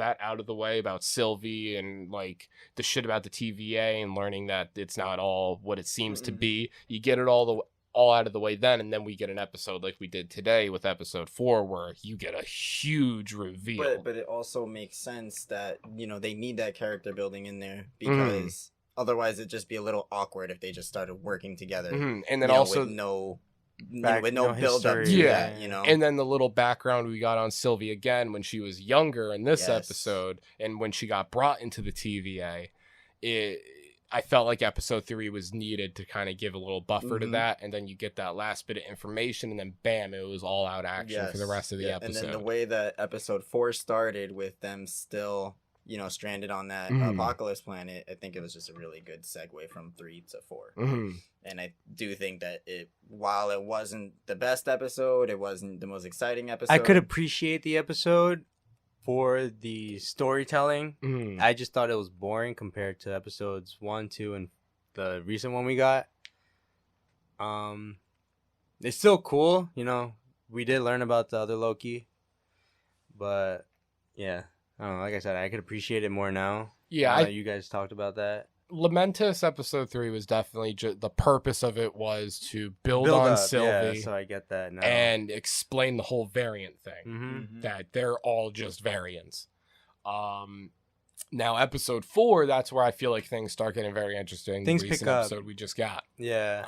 out of the way about Sylvie and like the shit about the TVA and learning that it's not all what it seems to be. You get it all out of the way then, and then we get an episode like we did today with episode 4 where you get a huge reveal. But it also makes sense that they need that character building in there because otherwise it'd just be a little awkward if they just started working together. Mhm. And then you know, also with no no build up to history. that, Yeah. And then the little background we got on Sylvie again when she was younger in this Yes. episode, and when she got brought into the TVA, I felt like episode 3 was needed to kind of give a little buffer to Mhm. that, and then you get that last bit of information, and then bam, it was all out action for the rest of the episode. And then the way that episode 4 started with them still, stranded on that Mhm. apocalypse planet, I think it was just a really good segue from 3 to 4. Mhm. And I do think that while it wasn't the best episode, it wasn't the most exciting episode. I could appreciate the episode for the storytelling. Mhm. I just thought it was boring compared to episodes 1, 2, and the recent one we got. It's still cool, we did learn about the other Loki, but yeah, I don't know. Like I said, I could appreciate it more now. Yeah, now that you guys talked about that. Lamentus episode 3 was definitely the purpose of it was to build on up, Sylvie yeah, so I get that now. and explain the whole variant thing. Mhm. That they're all just variants. Now episode 4, that's where I feel like things start getting very interesting. Things the pick recent up. episode we just got. Yeah.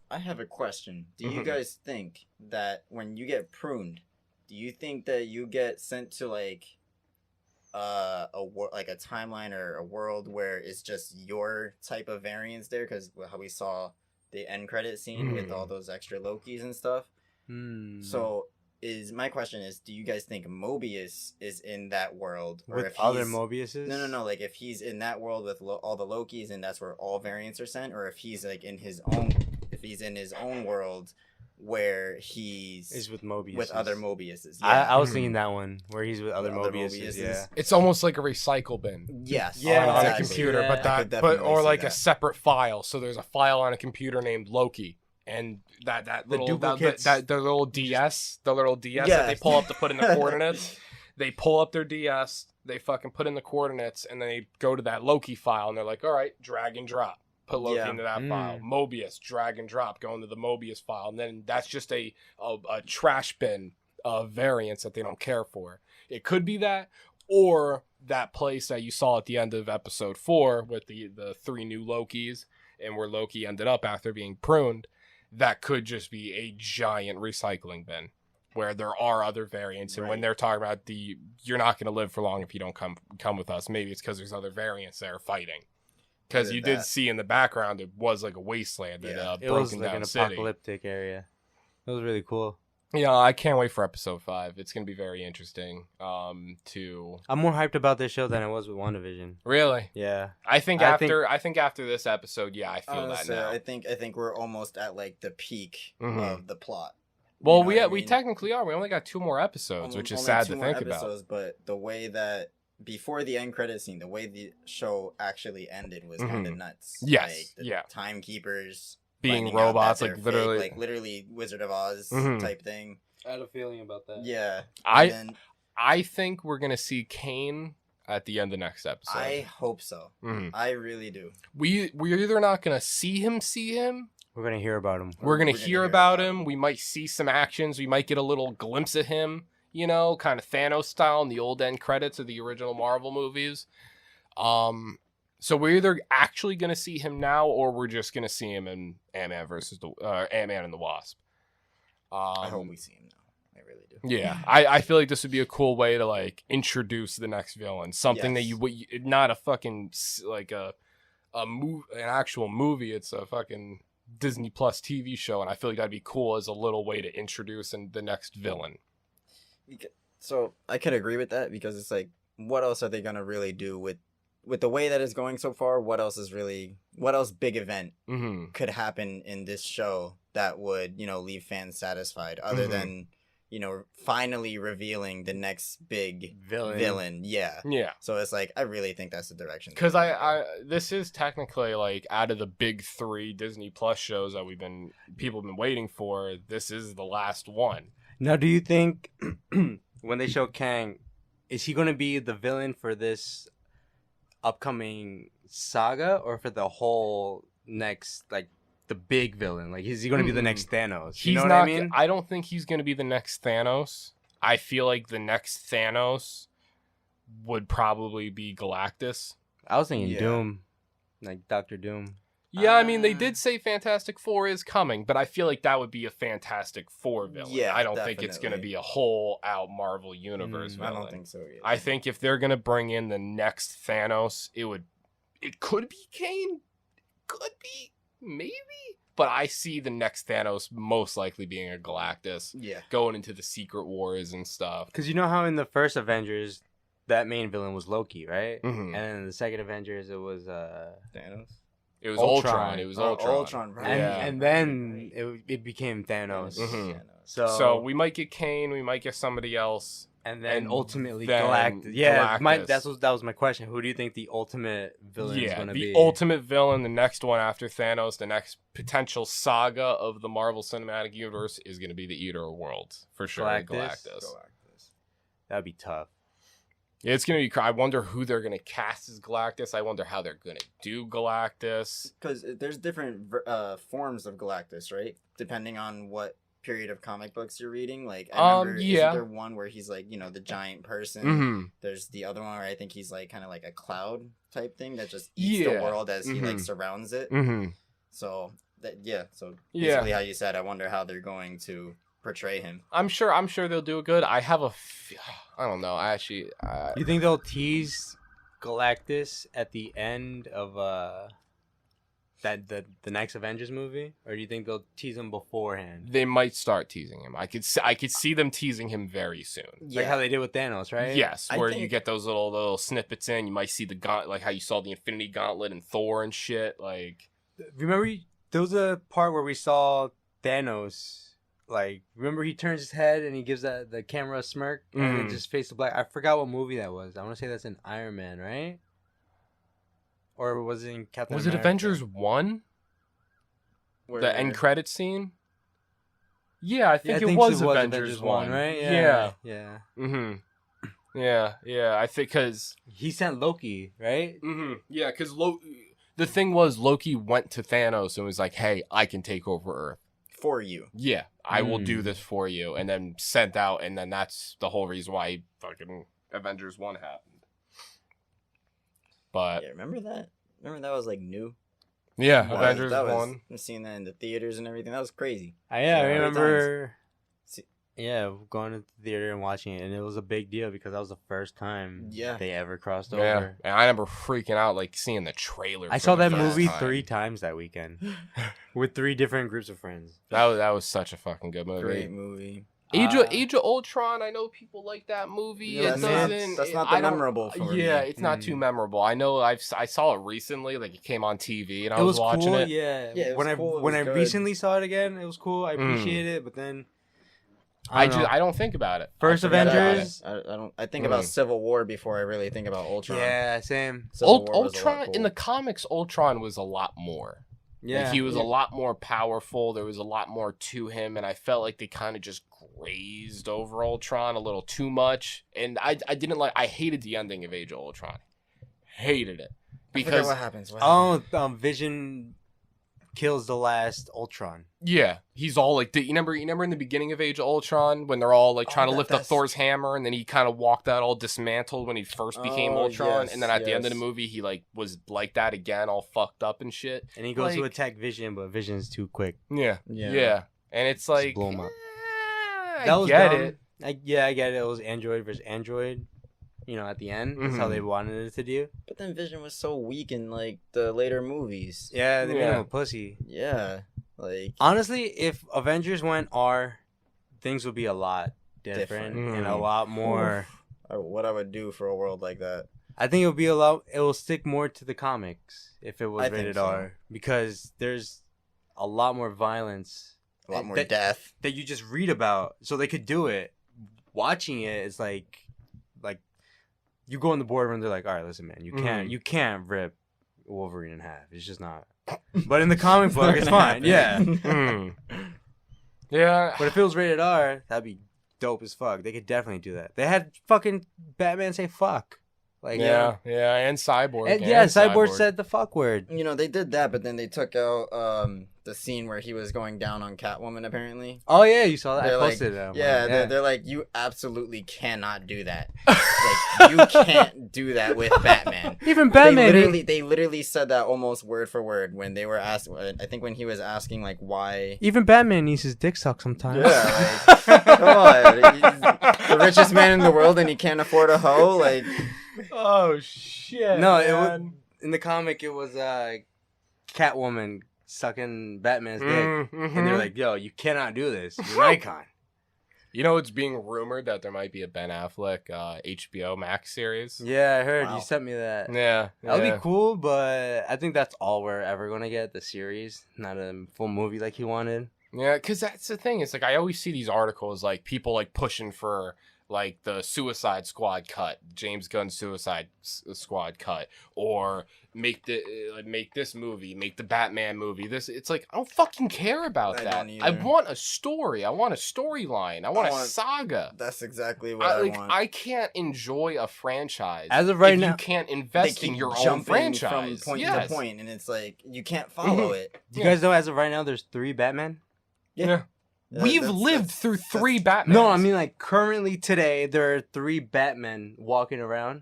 I have a question. Do you Mhm. guys think that when you get pruned, do you think that you get sent to a timeline or a world where it's just your type of variants there? Because how we saw the end credit scene with all those extra Lokis and stuff. So my question is, do you guys think Mobius is in that world, or with if other he's- Mobiuses? No. Like if he's in that world with all the Lokis, and that's where all variants are sent, or if he's like in his own world where he's Is with Mobius. with other Mobiuses. I was thinking that one where he's with other Mobiuses. Yeah. It's almost like a recycle bin. Yes. Yeah, on a exactly. computer, Yeah. or like that. a separate file. So there's a file on a computer named Loki, and that little duplicates. the little DS, that Yeah. they pull up to put in the coordinates. They pull up their DS, they fucking put in the coordinates, and then they go to that Loki file, and they're like, all right, drag and drop. Put Loki into that file. Mobius, drag and drop, go into the Mobius file. And then that's just a trash bin of variants that they don't care for. It could be that, or that place that you saw at the end of episode 4 with the 3 new Lokis, and where Loki ended up after being pruned. That could just be a giant recycling bin where there are other variants. And when they're talking about you're not going to live for long if you don't come with us, maybe it's because there's other variants that are fighting. Because you did see in the background, it was like a wasteland and a It was broken like down an city. apocalyptic area. It was really cool. Yeah, I can't wait for episode 5. It's going to be very interesting. I'm more hyped about this show than I was with WandaVision. Really? Yeah. I think after this episode, I feel Honestly, that now. I think we're almost at like the peak of the plot. Well, You know what I we mean? technically are. We only got 2 more episodes, which is Only sad 2 to more think about. episodes, but the way that before the end credit scene, the way the show actually ended was kind of nuts. Yes, Like, the timekeepers being finding out robots, that like they're literally, fake, like literally Wizard of Oz type thing. I had a feeling about that. Yeah, I think we're gonna see Kane at the end of next episode. I hope so. I really do. We're either not gonna see him. We're going to hear about him. We're gonna hear about him. We might see some actions. We might get a little glimpse of him. You know, kind of Thanos style in the old end credits of the original Marvel movies. So we're either actually going to see him now, or we're just going to see him in Ant-Man Ant-Man and the Wasp. I hope we see him now. I really do. Yeah, I feel like this would be a cool way to like introduce the next villain. Something that you not a fucking like an actual movie. It's a fucking Disney Plus TV show, and I feel like that'd be cool as a little way to introduce the next villain. So I could agree with that, because it's like, what else are they gonna really do with the way that it's going so far? What else big event could happen in this show that would, leave fans satisfied, other than, finally revealing the next big villain. Yeah. So it's like, I really think that's the direction. Because this is technically like out of the big 3 Disney Plus shows that people have been waiting for. This is the last one. Now, do you think when they show Kang, is he going to be the villain for this upcoming saga, or for the whole next, like, the big villain? Like, is he going to be the next Thanos? You know what I mean? I don't think he's going to be the next Thanos. I feel like the next Thanos would probably be Galactus. I was thinking Doom, like Dr. Doom. Yeah, I mean, they did say Fantastic Four is coming, but I feel like that would be a Fantastic Four villain. Yeah, I don't think it's going to be a whole-out Marvel Universe villain. I don't think so either. I think if they're going to bring in the next Thanos, it could be Kane. Could be. Maybe. But I see the next Thanos most likely being a Galactus. Yeah. Going into the Secret Wars and stuff. Because you know how in the first Avengers, that main villain was Loki, right? Mm-hmm. And then in the second Avengers, it was Thanos. It was Ultron. Ultron. It was Ultron. Ultron, right. And then it became Thanos. Mm-hmm. So we might get Kane. We might get somebody else. And then ultimately then Galactus. Yeah, Galactus. that was my question. Who do you think the ultimate villain is going to be? The ultimate villain, the next one after Thanos, the next potential saga of the Marvel Cinematic Universe is going to be the Eater of Worlds. For sure. Galactus. That would be tough. It's going to be... I wonder who they're going to cast as Galactus. I wonder how they're going to do Galactus. Because there's different forms of Galactus, right? Depending on what period of comic books you're reading. Like, I remember, isn't there one where he's like, the giant person? Mm-hmm. There's the other one where I think he's like kind of like a cloud type thing that just eats the world as he like surrounds it. Mm-hmm. So basically how you said, I wonder how they're going to portray him. I'm sure they'll do it good. I don't know. You think they'll tease Galactus at the end of the next Avengers movie, or do you think they'll tease him beforehand? They might start teasing him. I could see them teasing him very soon. Like how they did with Thanos, right? Yes, where you get those little snippets in. You might see the gauntlet, like how you saw the Infinity Gauntlet and Thor and shit. Like, remember there was a part where we saw Thanos like, remember he turns his head and he gives the camera a smirk and it just fades to black. I forgot what movie that was. I want to say that's in Iron Man, right? Or was it in Captain America? Was it Avengers 1? The end credit scene? Yeah, I think it was Avengers 1, right? Yeah. Yeah. Mm-hmm. Yeah. I think because... He sent Loki, right? Mm-hmm. Yeah, because the thing was, Loki went to Thanos and was like, hey, I can take over Earth. For you. Yeah, I will do this for you. And then sent out, and then that's the whole reason why fucking Avengers 1 happened. But... Yeah, remember that? Remember that was like new? Yeah, That Avengers was, 1. I'm seeing that in the theaters and everything. That was crazy. I remember... See- going to the theater and watching it, and it was a big deal because that was the first time they ever crossed Yeah, over. and I remember freaking out, like, seeing the trailer. I saw that movie 3 times that weekend with 3 different groups of friends. That was such a fucking good movie. Great movie. Age of Ultron, I know people like that movie. Yeah, that's not I don't- memorable for me. Yeah, it's not too memorable. I know I saw it recently, like it came on TV, and I It was was watching cool, it. yeah. Yeah, it was cool, it when was I good. recently saw it again, it was cool. I appreciate it, but then I don't know. don't think about it. First I forget about Avengers. it. I think about Civil War before I really think about Ultron. Yeah, same. Civil War was a lot Ultron in cool. the comics, Ultron was a lot more. Yeah, Like, he was a lot more powerful. There was a lot more to him, and I felt like they kind of just grazed over Ultron a little too much. And I didn't like. I hated the ending of Age of Ultron. Hated it I forget because what happens. Vision kills the last Ultron. yeah, he's all like. You remember in the beginning of Age of Ultron when they're all like trying to lift up Thor's hammer, and then he kind of walked out all dismantled when he first became Ultron, and then at the end of the movie he like was like that again, all fucked up and shit. And he goes to Like- attack Vision, but Vision's too quick. Yeah, Yeah. and it's like blow him up. I get dumb. it. I get it. It was Android versus Android. At the end, that's how they wanted it to do. But then Vision was so weak in like the later movies. Yeah, they made Yeah. him a pussy. Yeah, like Honestly, if Avengers went R, things would be a lot different Different. and a lot more. what I would do for a world like that. I think it'll be a lot. It will stick more to the comics if it was I think rated so. R, because there's a lot more violence, A lot more that, death. that you just read about. So they could do it. Watching it is like you go in the boardroom. They're like, all right, listen, man, you can't rip Wolverine in half. It's just not. But in the comic book, it's fine. Yeah. Yeah, But if it was rated R, that'd be dope as fuck. They could definitely do that. They had fucking Batman say fuck. Like yeah, and Cyborg. And, and Cyborg said the fuck word. They did that, but then they took out the scene where he was going down on Catwoman. Apparently, Oh yeah, you saw that. They're I like, posted it. they're like, you absolutely cannot do that. Like, you can't do that with Batman. Even Batman. They literally said that almost word for word when they were asked. I think when he was asking like why. Even Batman needs his dick sucked sometimes. Yeah, like, come on, he's the richest man in the world and he can't afford a hoe. Like, Oh shit! No, man. in the comic it was Catwoman sucking Batman's dick, Mhm. and they're like, "Yo, you cannot do this. You're an icon." You know, it's being rumored that there might be a Ben Affleck HBO Max series. Yeah, I heard Wow. you sent me that. Yeah, That would yeah. be cool, but I think that's all we're ever gonna get, the series, not a full movie like he wanted. Yeah, because that's the thing. It's like I always see these articles, like people like pushing for like the Suicide Squad cut, James Gunn's Suicide Squad cut, or make this movie, make the Batman movie. It's like I don't fucking care about I that. don't either. I want a story. I want a storyline. I want a saga. that's exactly what I want. I can't enjoy a franchise As of right if now- you can't They invest in keep your own jumping franchise. from point Yes. to point, and it's like you can't follow it. Do you guys know as of right now there's 3 Batman? Yeah. We've lived through 3 Batmans. No, I mean like currently today there are 3 Batmen walking around.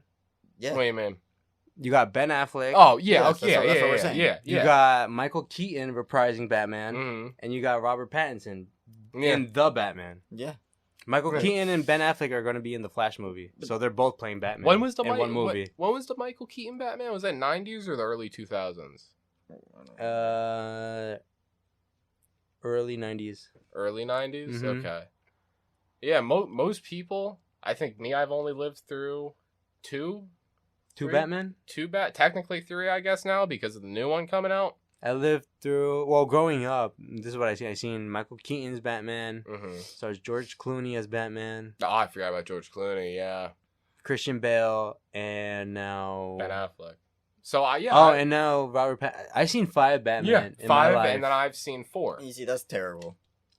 Yeah. Wait, man. You got Ben Affleck. Oh yeah, Yes, okay, that's what we're saying. yeah. You got Michael Keaton reprising Batman, Mhm. and you got Robert Pattinson Yeah. in the Batman. Yeah. Michael Right. Keaton and Ben Affleck are going to be in the Flash movie, so they're both playing Batman. When was the in one movie? When was the Michael Keaton Batman? Was that 90s or the early 2000s? Early 90s. Early 90s. Mhm. Okay. Yeah, most people. I think I've only lived through two Two Three? Batman? technically 3, I guess now because of the new one coming out. I lived through. Well, growing up, this is what I seen. I seen Michael Keaton's Batman. Stars George Clooney as Batman. Oh, I forgot about George Clooney. Yeah. Christian Bale, and now Ben Affleck. So and now Robert. I've seen 5 Batman. Yeah, in 5, my life. and then I've seen 4. Easy, that's terrible.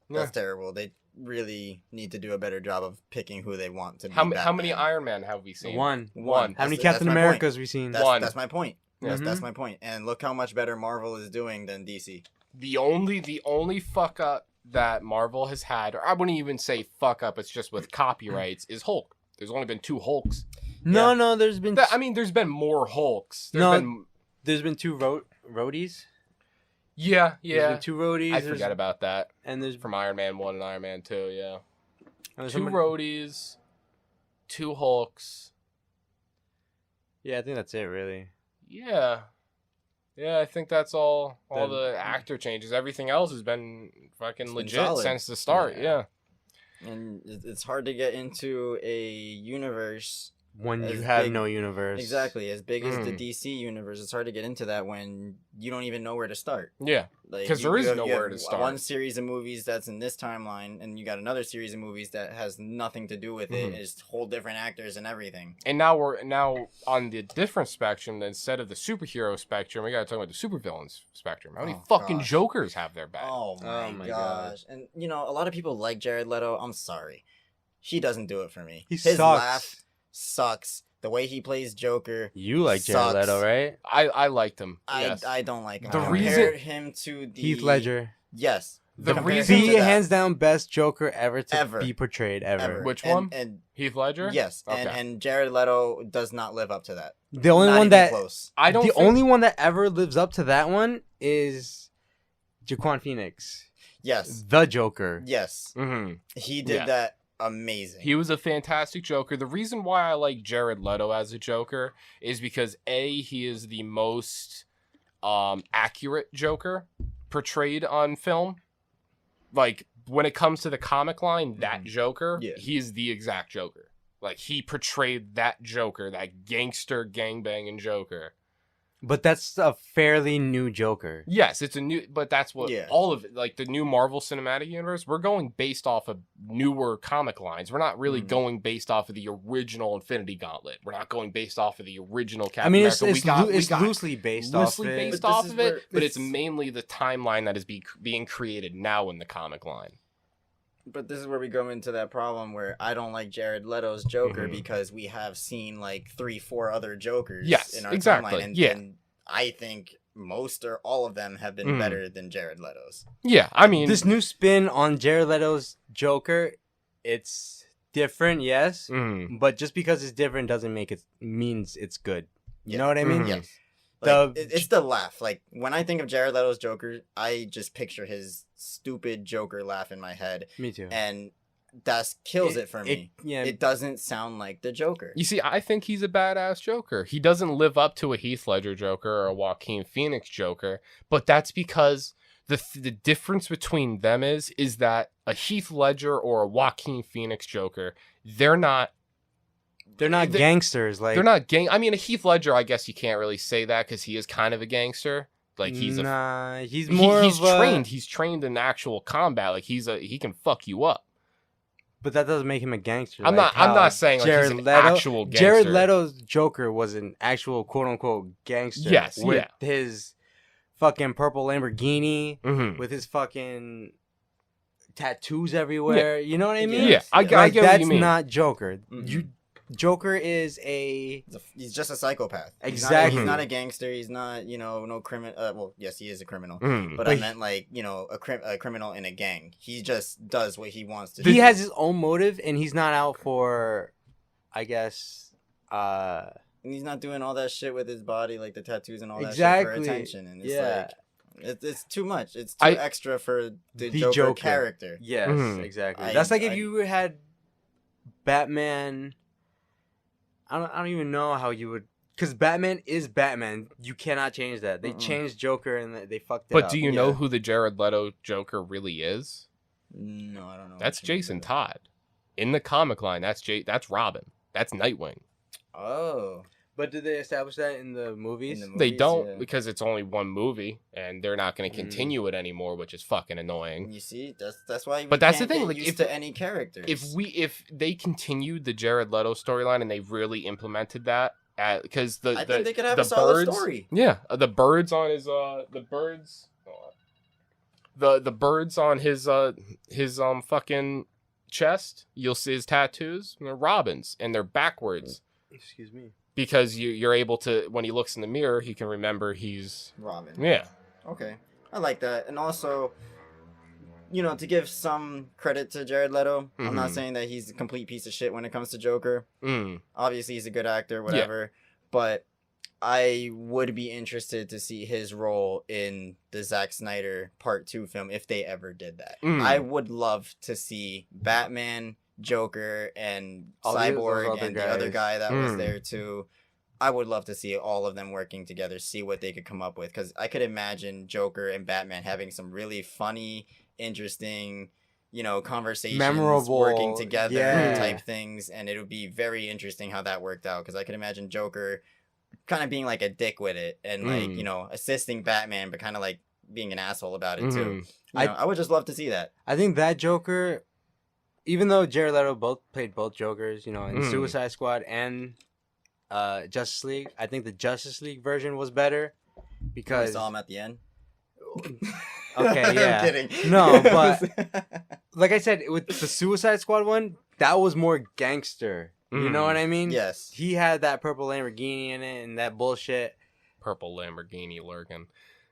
That's terrible. They really need to do a better job of picking who they want to be. How many Iron Man have we seen? One. One. How many Captain Americas we seen? That's my point. That's my point. And look how much better Marvel is doing than DC. The only fuck up that Marvel has had, or I wouldn't even say fuck up, it's just with copyrights, is Hulk. There's only been 2 Hulks. No, there's been. There's been more Hulks. There's been 2 roadies. Yeah. There's been 2 roadies. I forgot about that. And there's from Iron Man 1 and Iron Man 2. Yeah. 2 somebody... roadies, 2 Hulks. Yeah, I think that's it, really. Yeah, I think that's all the actor changes. Everything else has been fucking legit since the start. Yeah. And it's hard to get into a universe when you have no universe. Exactly. As big as the DC universe, it's hard to get into that when you don't even know where to start. Yeah. Because there is nowhere to start. One series of movies that's in this timeline, and you got another series of movies that has nothing to do with it. It's whole different actors and everything. And now we're on the different spectrum. Instead of the superhero spectrum, we got to talk about the supervillains spectrum. How many fucking Jokers have there been? Oh my gosh. And, a lot of people like Jared Leto. I'm sorry. He doesn't do it for me. His laugh sucks. The way he plays Joker. You like Jared Leto, right? I liked him. Yes. I don't like him. The Compared him to the Heath Ledger. Yes. The reason hands down best Joker ever be portrayed ever. Which one? And Heath Ledger? Yes. Okay. And Jared Leto does not live up to that. The only one that close. only one that ever lives up to that one is Joaquin Phoenix. Yes. The Joker. Yes. He did that. Amazing. He was a fantastic Joker. The reason why I like Jared Leto as a Joker is because he is the most accurate Joker portrayed on film. Like when it comes to the comic line, that Joker, he is the exact Joker. Like he portrayed that Joker, that gangster gangbanging Joker. But that's a fairly new Joker. Yes, it's a new, but that's what all of it, like the new Marvel Cinematic Universe, we're going based off of newer comic lines. We're not really going based off of the original Infinity Gauntlet. We're not going based off of the original Captain America. It's loosely based off of it. But it's mainly the timeline that is being created now in the comic line. But this is where we go into that problem where I don't like Jared Leto's Joker because we have seen like 3-4 other Jokers in our timeline. And I think most or all of them have been better than Jared Leto's. Yeah, I mean... This new spin on Jared Leto's Joker, it's different, yes. But just because it's different doesn't means it's good. You know what I mean? Yes. Like, it's the laugh. Like, when I think of Jared Leto's Joker, I just picture his stupid Joker laugh in my head. Me too. And that kills it for me. It doesn't sound like the Joker. You see, I think he's a badass Joker. He doesn't live up to a Heath Ledger Joker or a Joaquin Phoenix Joker, but that's because the difference between them is that a Heath Ledger or a Joaquin Phoenix Joker, they're not gangsters. Like they're not gang. I mean, a Heath Ledger, I guess you can't really say that because he is kind of a gangster. Like he's trained. He's trained in actual combat. Like he can fuck you up. But that doesn't make him a gangster. I'm not saying like he's an actual gangster. Jared Leto's Joker was an actual quote unquote gangster. Yes, with his fucking purple Lamborghini, with his fucking tattoos everywhere. You know what I mean? Yeah, I get what you mean. That's not Joker. Joker is he's just a psychopath. Exactly. He's not a gangster. He's not, no criminal. Well, yes, he is a criminal. But I meant like, a criminal in a gang. He just does what he wants to do. He has his own motive, and he's not out for, I guess, and he's not doing all that shit with his body, like the tattoos and all that shit for attention. And it's like, it's too much. It's too extra for the Joker character. Yes, exactly. That's like if you had Batman... I don't even know how you would, because Batman is Batman. You cannot change that. They changed Joker and they fucked it up. But do you know who the Jared Leto Joker really is? No, I don't know. That's Jason Todd. In the comic line, that's Robin. That's Nightwing. Oh. But did they establish that in the movies? They don't yeah. because it's only one movie and they're not going to continue it anymore, which is fucking annoying. You see, that's why. But that's the thing. Like, used to any characters. If they continued the Jared Leto storyline and they really implemented that, because I think they could have a solid story. Yeah, the birds on his the birds on his fucking chest. You'll see his tattoos. They're robins and they're backwards. Excuse me. Because you're able to, when he looks in the mirror, he can remember he's Robin. Yeah. Okay, I like that, and also, you know, to give some credit to Jared Leto, I'm not saying that he's a complete piece of shit when it comes to Joker. Obviously, he's a good actor, whatever. But I would be interested to see his role in the Zack Snyder Part 2 film if they ever did that. I would love to see Batman, Joker, and Cyborg, and the other guy that was there too. I would love to see all of them working together, see what they could come up with, because I could imagine Joker and Batman having some really funny, interesting, you know, conversations, memorable, working together type things, and it would be very interesting how that worked out, because I could imagine Joker kind of being like a dick with it, and like, you know, assisting Batman, but kind of like being an asshole about it too. You know, I would just love to see that. I think that Joker, even though Jared Leto played both Jokers, you know, in Suicide Squad and Justice League, I think the Justice League version was better because I saw him at the end. Okay, yeah. I'm kidding. No, but like I said, with the Suicide Squad one, that was more gangster. You know what I mean? Yes. He had that purple Lamborghini in it and that bullshit. Purple Lamborghini lurking.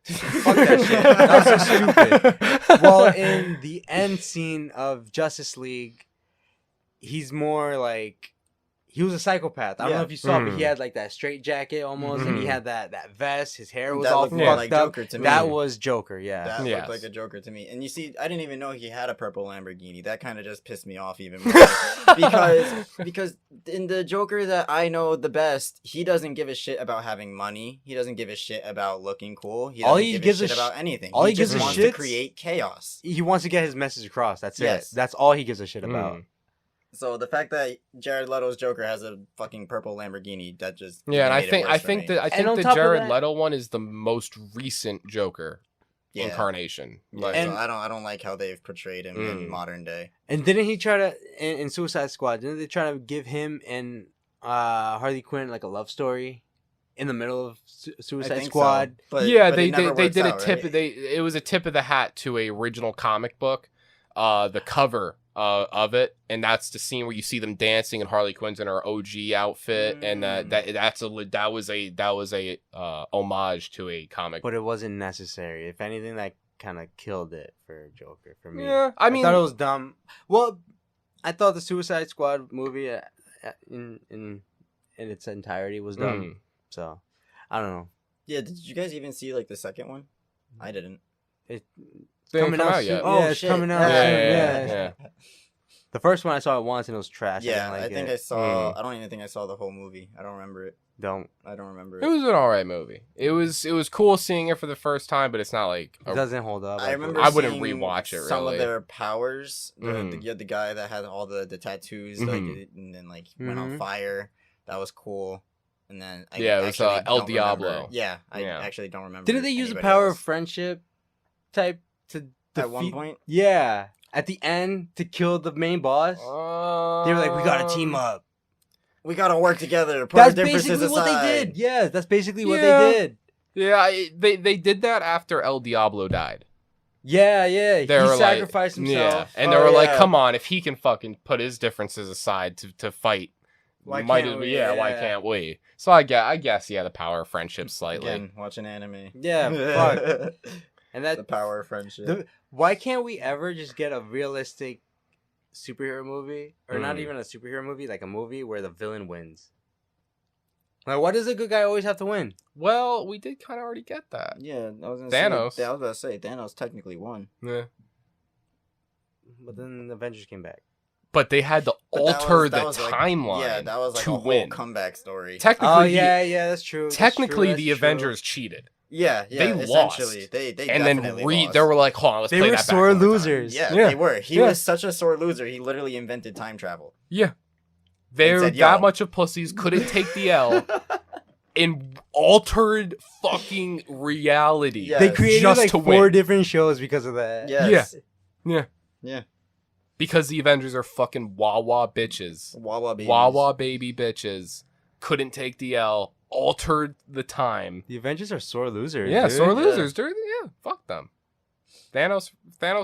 Fuck that shit. That was so stupid. Well, in the end scene of Justice League, he's more like, he was a psychopath. I don't know if you saw, but he had like that straight jacket almost, and he had that vest. His hair was all fucked like up. Joker to me. That was Joker, yeah. That looked like a Joker to me. And you see, I didn't even know he had a purple Lamborghini. That kind of just pissed me off even more. because in the Joker that I know the best, he doesn't give a shit about having money. He doesn't give a shit about looking cool. He doesn't give a shit about anything. All he gives just a wants shit to create chaos. He wants to get his message across. That's Yes. it. That's all he gives a shit about. So the fact that Jared Leto's Joker has a fucking purple Lamborghini, that just and I think the Jared Leto one is the most recent Joker incarnation. Like, so I don't like how they've portrayed him in modern day. And didn't he try to in Suicide Squad? Didn't they try to give him and Harley Quinn like a love story in the middle of Suicide Squad? So. But they did a tip. Right? It was a tip of the hat to a original comic book. The cover of it, and that's the scene where you see them dancing and Harley Quinn's in her OG outfit, and that was a homage to a comic. But it wasn't necessary. If anything, that kind of killed it for Joker for me. Yeah, I mean, thought it was dumb. Well, I thought the Suicide Squad movie in its entirety was dumb. So I don't know. Yeah, did you guys even see like the second one? I didn't. Coming out yet. Oh, it's shit. coming out. Yeah. The first one I saw it once and it was trash. Yeah, I think I saw. I don't even think I saw the whole movie. I don't remember it. I don't remember it. It was an alright movie. It was cool seeing it for the first time, but it's not like it doesn't hold up. I remember. I wouldn't rewatch it. Really. Some of their powers. The guy that had all the tattoos, like, and then like went on fire. That was cool. And then it was El Diablo. Yeah, I actually don't remember. Didn't they use the power of friendship type to at one point? Yeah, at the end to kill the main boss. They were like, "We gotta team up. We gotta work together. That's basically what they did. Yeah, that's basically what they did. Yeah, they did that after El Diablo died. Yeah. He sacrificed himself. Yeah. And they were like, "Come on, if he can fucking put his differences aside to fight, why can't we? Why can't we?" So I guess the power of friendship slightly. Again, watching anime. Yeah, fuck. And the power of friendship. Why can't we ever just get a realistic superhero movie, or not even a superhero movie, like a movie where the villain wins? Like, why does the good guy always have to win? Well, we did kind of already get that. Yeah, I was Thanos. about to say Thanos technically won. Yeah, but then the Avengers came back. But they had to alter the timeline. Yeah, that was like a whole comeback story. Technically, that's true. Technically, the Avengers cheated. Yeah, they lost. They and then lost. They were like, "Hold on, let's play that back." They were sore losers. Yeah, they were. He was such a sore loser. He literally invented time travel. Yeah, they're that much of pussies. Couldn't take the L. in altered fucking reality. Yeah. They created just like to 4 win. different shows because of that. Yes. Yeah. Because the Avengers are fucking Wawa bitches. Wawa babies. Wawa baby bitches. Couldn't take the L. Altered the time. The Avengers are sore losers. Yeah, dude. sore losers, dude. Yeah, fuck them. Thanos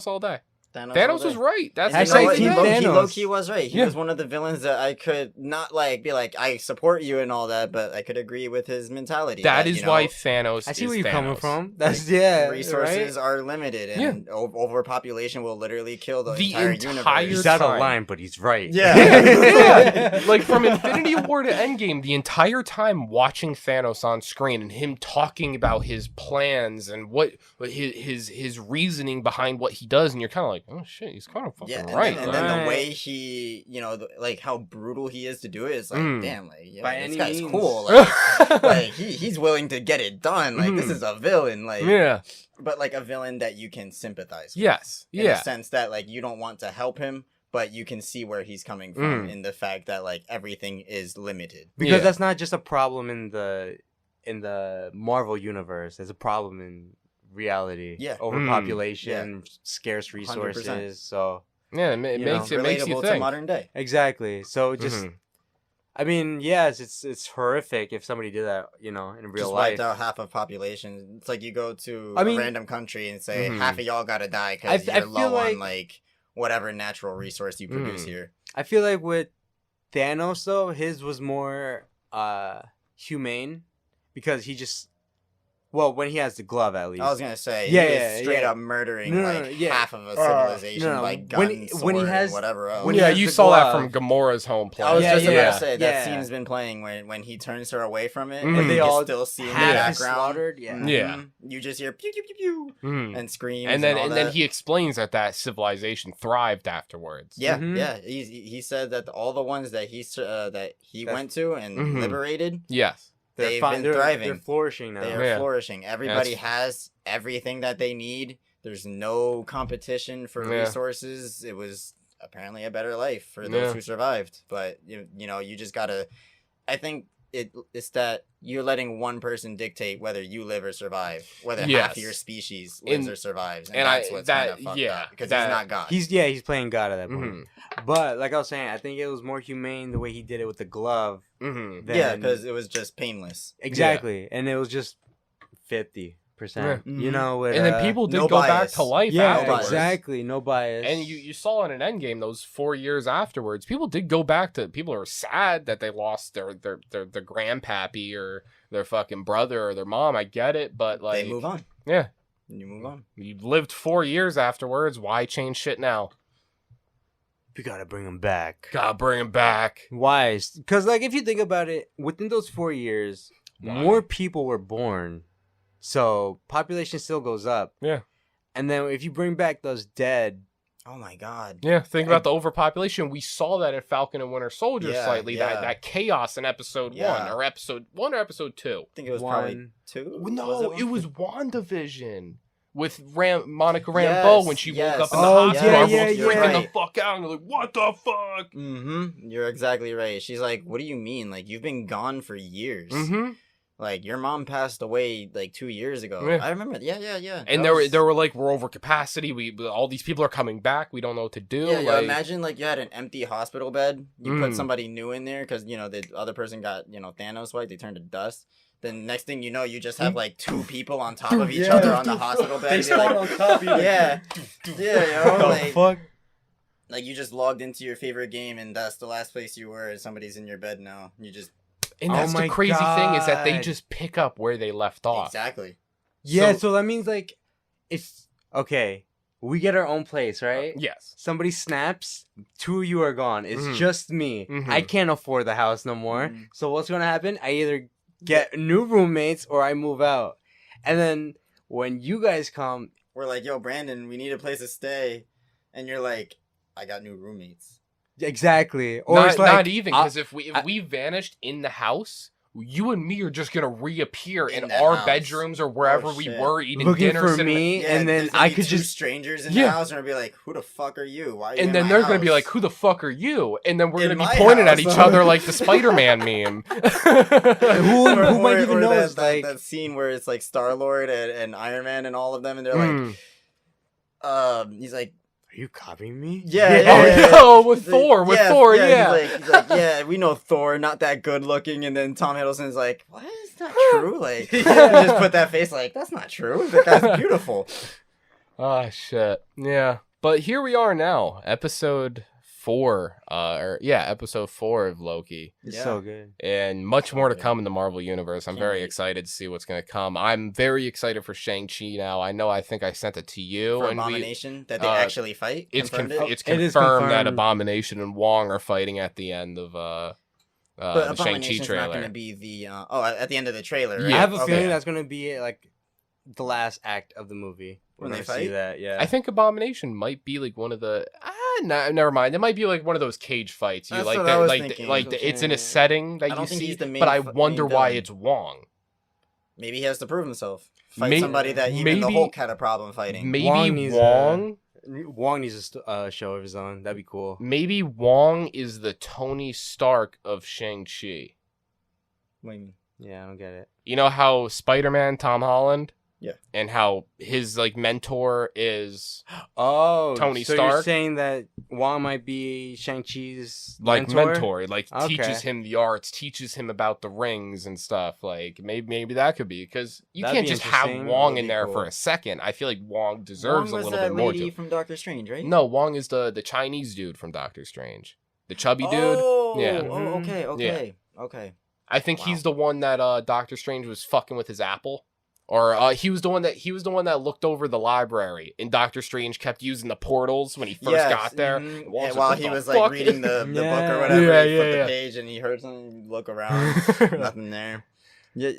all day. Thanos was right. That's Hashtag the You know what? Team crazy thing. Thanos. He low-key was right. He Yeah. was one of the villains that I could not like be like, I support you and all that, but I could agree with his mentality. That you is know, why Thanos I see is where you're Thanos. coming from. That's yeah. resources right? are limited, and overpopulation will literally kill the The entire entire universe. He's out of time. line, but he's right. Yeah. Yeah. Like from Infinity War to Endgame, the entire time watching Thanos on screen and him talking about his plans and what his reasoning behind what he does, and you're kind of like, oh shit, he's kind of fucking Yeah, and right. then, and then Right. the way he, like how brutal he is to do it is like, damn, like, yeah, By this any guy's means. cool. Like he's willing to get it done. Like this is a villain. Like, Yeah. but like a villain that you can sympathize with. Yes. In Yeah. the sense that like you don't want to help him, but you can see where he's coming from in the fact that like everything is limited. Because Yeah. that's not just a problem in the Marvel universe. It's a problem in reality. Yeah. Overpopulation, scarce 100%. resources. So Yeah. It You makes know, it makes relatable you to think. modern day. exactly. So just I mean, yes, it's horrific if somebody did that, in real Just life. wiped out half of population. It's like you go to I mean- a random country and say half of y'all gotta die I because f- I you're feel low like- on like whatever natural resource you produce here. I feel like with Thanos though, his was more humane because he just when he has the glove at least. I was gonna say, Yeah, he was yeah, straight yeah. up murdering No, like yeah. half of a civilization no, by when gun, he- sword, when he and has- whatever else. when he Yeah, has you the saw that glove. from Gamora's home I planet. was Yeah, just yeah, about to say that yeah. scene's been playing when he turns her away from it, Mhm. and They you all still see in the half is background. slaughtered. Yeah. Mhm. Yeah. You just hear pew pew pew pew Mhm. and screams, And then all and then that. he explains that civilization thrived afterwards. Yeah, Mhm. yeah. He said that all the ones that he That's- went to and Mhm. liberated, Yes. they've been thriving. They're flourishing now. They are Yeah. flourishing. Everybody That's- has everything that they need. There's no competition for Yeah. resources. It was apparently a better life for those Yeah. who survived. But you know, you just gotta. I think it's that you're letting one person dictate whether you live or survive, whether half Yes. of your species lives And- or survives, and and that's I- what's that- kind of fucked yeah, up because that- he's not God. He's playing God at that point. Mhm. But like I was saying, I think it was more humane the way he did it with the glove. Mhm. Than... yeah, because it was just painless. exactly, and it was just 50%. Yeah. You know, with, And then people did no go back bias. to life yeah, afterwards. exactly, no bias. And you saw in an Endgame those 4 years afterwards, people did go back to. People are sad that they lost their grandpappy or their fucking brother or their mom. I get it, but like They move on. yeah, You move on. you lived 4 years afterwards. Why change shit now? we gotta bring him back. Gotta bring him back. Why? Because like if you think about it, within those 4 years, Why? more people were born, so population still goes up. Yeah. And then if you bring back those dead, Oh my God. Yeah, think about the overpopulation. We saw that in Falcon and Winter Soldier Yeah, slightly. yeah. That chaos in episode Yeah. 1 or episode 1 or episode 2. I think it was One- probably 2. No, Was it was WandaVision with Monica Yes, Rambeau when she yes. woke up in the Oh, hospital. yeah, Everyone's yeah, freaking yeah. the fuck out and they're like, what the fuck? Mm-hmm. You're exactly right. She's like, what do you mean? Like, you've been gone for years. Mm-hmm. Like, your mom passed away like 2 years ago. Yeah. I remember. Yeah. And there were like, we're over capacity. All these people are coming back. We don't know what to do. Yeah, like, imagine like you had an empty hospital bed. You put Mm. somebody new in there because the other person got Thanos white. They turned to dust. Then next thing you know, you just have like 2 people on top of each Yeah. other on the hospital bed. they You'd be like, spawn on top of you. yeah, What the like, fuck? like you just logged into your favorite game and that's the last place you were, and somebody's in your bed now. You just and Oh that's the my crazy thing is that they God. just pick up where they left off. exactly. Yeah, So- so that means like, it's okay. We get our own place, right? Yes. Somebody snaps, 2 of you are gone. It's Mhm. just me. Mhm. I can't afford the house no more. Mhm. So what's gonna happen? I either get new roommates or I move out. And then when you guys come, We're like, yo, Brandon, we need a place to stay, and you're like, I got new roommates. exactly. Or Not, it's like not even I- because if we vanished in the house, you and me are just gonna reappear in the our house. bedrooms or wherever we shit. were eating Looking dinner. for sitting- me, Yeah, and then there's gonna I be could two just strangers in Yeah. the house, and I'll be like, "Who the fuck are you? Why?" Are you And in then my they're gonna be house?" like, "Who the fuck are you?" And then we're In gonna be my pointing at house. each other like the Spider-Man meme. who might even know that, is like that scene where it's like Star-Lord and Iron Man and all of them, and they're Mm. like, he's like, are you copying me? yeah. Oh, no, with He's Thor, like, Thor, He's like, yeah, we know Thor, not that good looking, and then Tom Hiddleston's like, what? It's not true. Like, he just put that face like, that's not true. That guy's beautiful. Oh shit. Yeah. But here we are now, episode 4. Episode 4 of Loki. It's Yeah. so good. And much more to Okay. come in the Marvel Universe. I'm Can't very wait. excited to see what's going to come. I'm very excited for Shang-Chi now. I think I sent it to you. For and Abomination, that they uh, actually fight. it's confirmed confirmed it? It is that confirmed. Abomination and Wong are fighting at the end of But the Shang-Chi Abomination's not going trailer. to be the at the end of the trailer. Right? Yeah. I have a Okay. feeling that's gonna be like the last act of the movie. When We're they gonna see fight? that, yeah. I think Abomination might be like one of the never mind. It might be like one of those cage fights. You That's like what that, I was like thinking. it's in a setting that I don't you think see. he's the main But I main wonder why villain. it's Wong. Maybe he has to prove himself. Fight May- somebody that even the maybe- Hulk had a problem fighting. Maybe Wong needs Wong. Wong needs a show of his own. That'd be cool. Maybe Wong is the Tony Stark of Shang-Chi. What do you mean? Yeah, I don't get it. You know how Spider-Man, Tom Holland? Yeah. And how his like mentor is Oh, Tony so you're Stark? saying that Wong might be Shang-Chi's like mentor, like Okay. teaches him the arts, teaches him about the rings and stuff. Like maybe that could be because you That'd can't be just have interesting. Wong That'd in be there cool. for a second. I feel like Wong deserves Wong a was little that bit more. lady from Doctor Strange, right? No, Wong is the Chinese dude from Doctor Strange, the chubby dude. Oh, Yeah. Oh, okay. I think Wow. he's the one that Doctor Strange was fucking with his apple. Or he was the one that looked over the library, and Doctor Strange kept using the portals when he first Yes, got there. mhm. And Wong's And like, while "What he the was fuck?" like reading the book Yeah. or whatever, Yeah, he flipped yeah. the page and he heard something. Look around, nothing there. Yeah,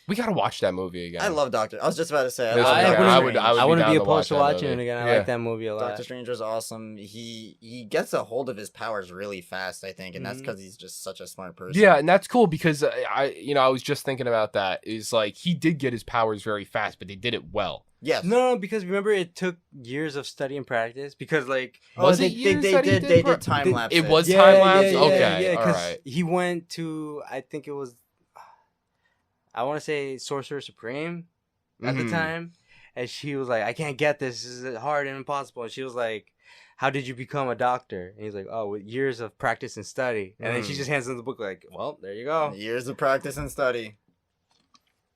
We gotta watch that movie again. I love Doctor. I was just about to say, I This love one, Doctor yeah, Strange. I would I be wouldn't down be to opposed watch to that watching movie. it again. I Yeah. like that movie a lot. Doctor Strange was awesome. He gets a hold of his powers really fast, I think, and that's Mhm. because he's just such a smart person. Yeah, and that's cool because I was just thinking about that. Is like he did get his powers very fast, but they did it well. Yes. No, because remember it took years of study and practice. Because like Was they, it years they that he did did they pro- did time did- lapse. It was yeah, time lapse. yeah, Okay, yeah, all 'cause right. he went to I think it was I want to say Sorcerer Supreme at the Mhm. time, and she was like, "I can't get this. This is hard and impossible." And she was like, "How did you become a doctor?" And he's like, "Oh, with years of practice and study." And then she Mm. just hands him the book like, "Well, there you go." Years of practice and study.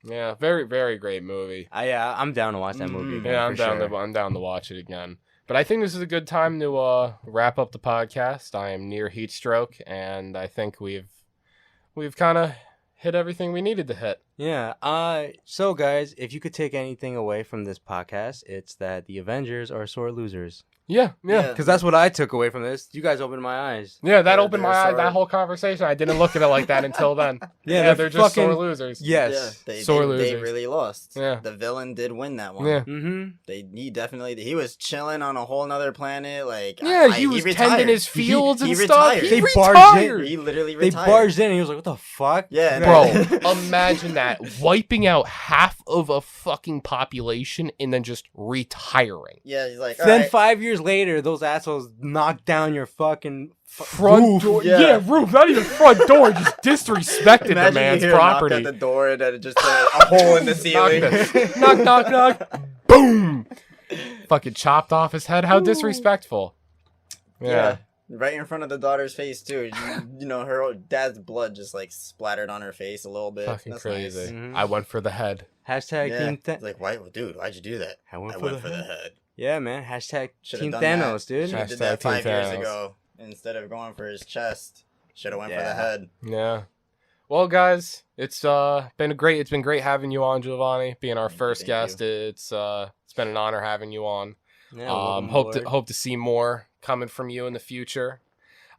Yeah, very very great movie. I'm down to watch that movie. Mhm. Again, Yeah, I'm for down sure. to watch it again. But I think this is a good time to wrap up the podcast. I am near heat stroke, and I think we've kind of hit everything we needed to hit. Yeah. So guys, if you could take anything away from this podcast, it's that the Avengers are sore losers. Yeah. Because that's what I took away from this. You guys opened my eyes. Yeah, that They're- opened my they're eyes. sore. That whole conversation, I didn't look at it like that until then. Yeah, they're just sore fucking- losers. Yes. Yeah, Sore they losers. really lost. Yeah. The villain did win that one. Yeah. Mm-hmm. He was chilling on a whole nother planet. Like He was retired. tending his fields He and stuff. retired. He They barged in. retired. He literally They retired. barged in and he was like, "What the fuck?" Yeah, Bro, imagine that. Wiping out half of a fucking population and then just retiring. Yeah, he's like, Then alright. 5 years later, those assholes knocked down your fucking Front roof. door. yeah. Yeah, roof. Not even front door. Just disrespected the Imagine man's you hear a knock property. at the door and then it just a hole in the ceiling. knock, knock, knock. Boom. Fucking chopped off his head. How disrespectful. Yeah. Right in front of the daughter's face too. You know, her dad's blood just like splattered on her face a little bit. Fucking That's crazy. nice. Mhm. I went for the head. Hashtag Yeah. Team It's like, why, dude? Why'd you do that? I went I for went the for the head. head. Yeah, man. Hashtag Should've Team done Thanos, dude. Should have did Hashtag that 5 Team years Thanos. ago instead of going for his chest. Should have went for the Yeah. head. Yeah. Well, guys, it's been great having you on, Jovani, being our first Thank guest. It's been an honor having you on. Yeah, welcome Hope aboard. to see more coming from you in the future.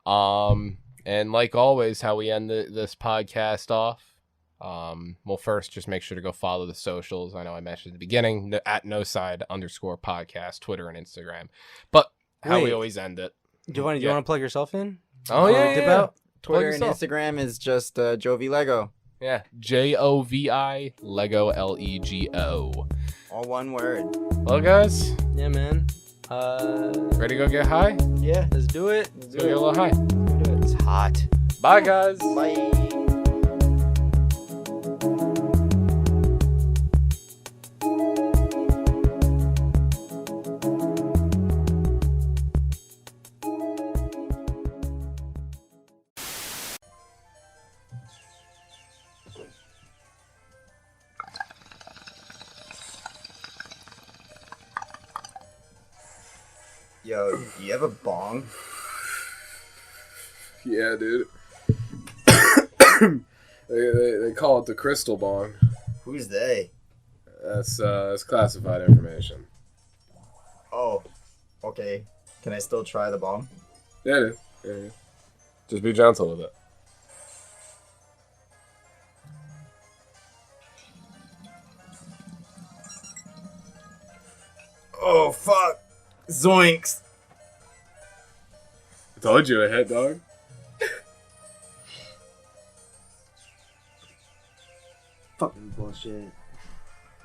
And like always, how we end this podcast off. Well, first, just make sure to go follow the socials. I know I mentioned at the beginning at @noside_podcast, Twitter and Instagram. But how we Wait. always end it. Giovanni, do you Yeah. want to plug yourself in? Oh Before yeah, we dip yeah. out? Twitter and yourself. Instagram is just Jovilego. Yeah, Jovi Lego Lego. All one word. Well, guys, Yeah, man. ready to go get high? Yeah. Let's do it. Let's go get a little high. It's hot. Bye, guys. Bye. Yo, do you have a bong? Yeah, dude. they call it the crystal bong. Who's they? That's classified information. Oh, okay. Can I still try the bong? Yeah, dude. Yeah. Just be gentle with it. Oh, fuck. Zoinks. I told you a hit, dog. Fucking bullshit.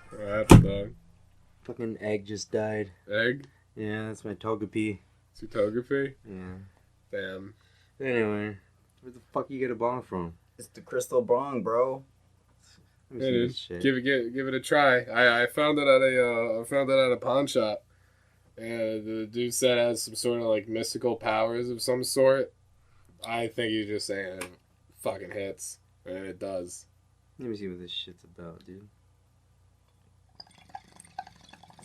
What happened, dog? Fucking egg just died. Egg? Yeah, that's my togepi. Photography? Yeah. Damn. Anyway, where the fuck you get a bong from? It's the crystal bong, bro. Let me Yeah, see dude. this shit. Give it a try. I found it at a pawn shop, and the dude said it has some sort of like mystical powers of some sort. I think he's just saying it fucking hits, and it does. Let me see what this shit's about, dude.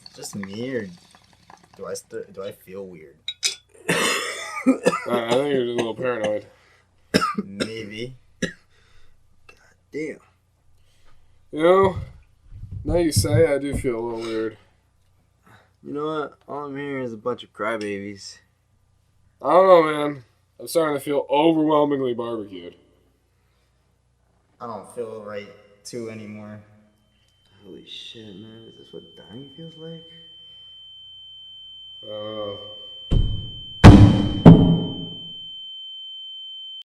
It's just weird. Do I feel weird? I think you're just a little paranoid. Maybe. Damn. You know, now you say, I do feel a little weird. You know what? All I'm hearing is a bunch of crybabies. I don't know, man. I'm starting to feel overwhelmingly barbecued. I don't feel right too anymore. Holy shit, man. Is this what dying feels like? I don't know.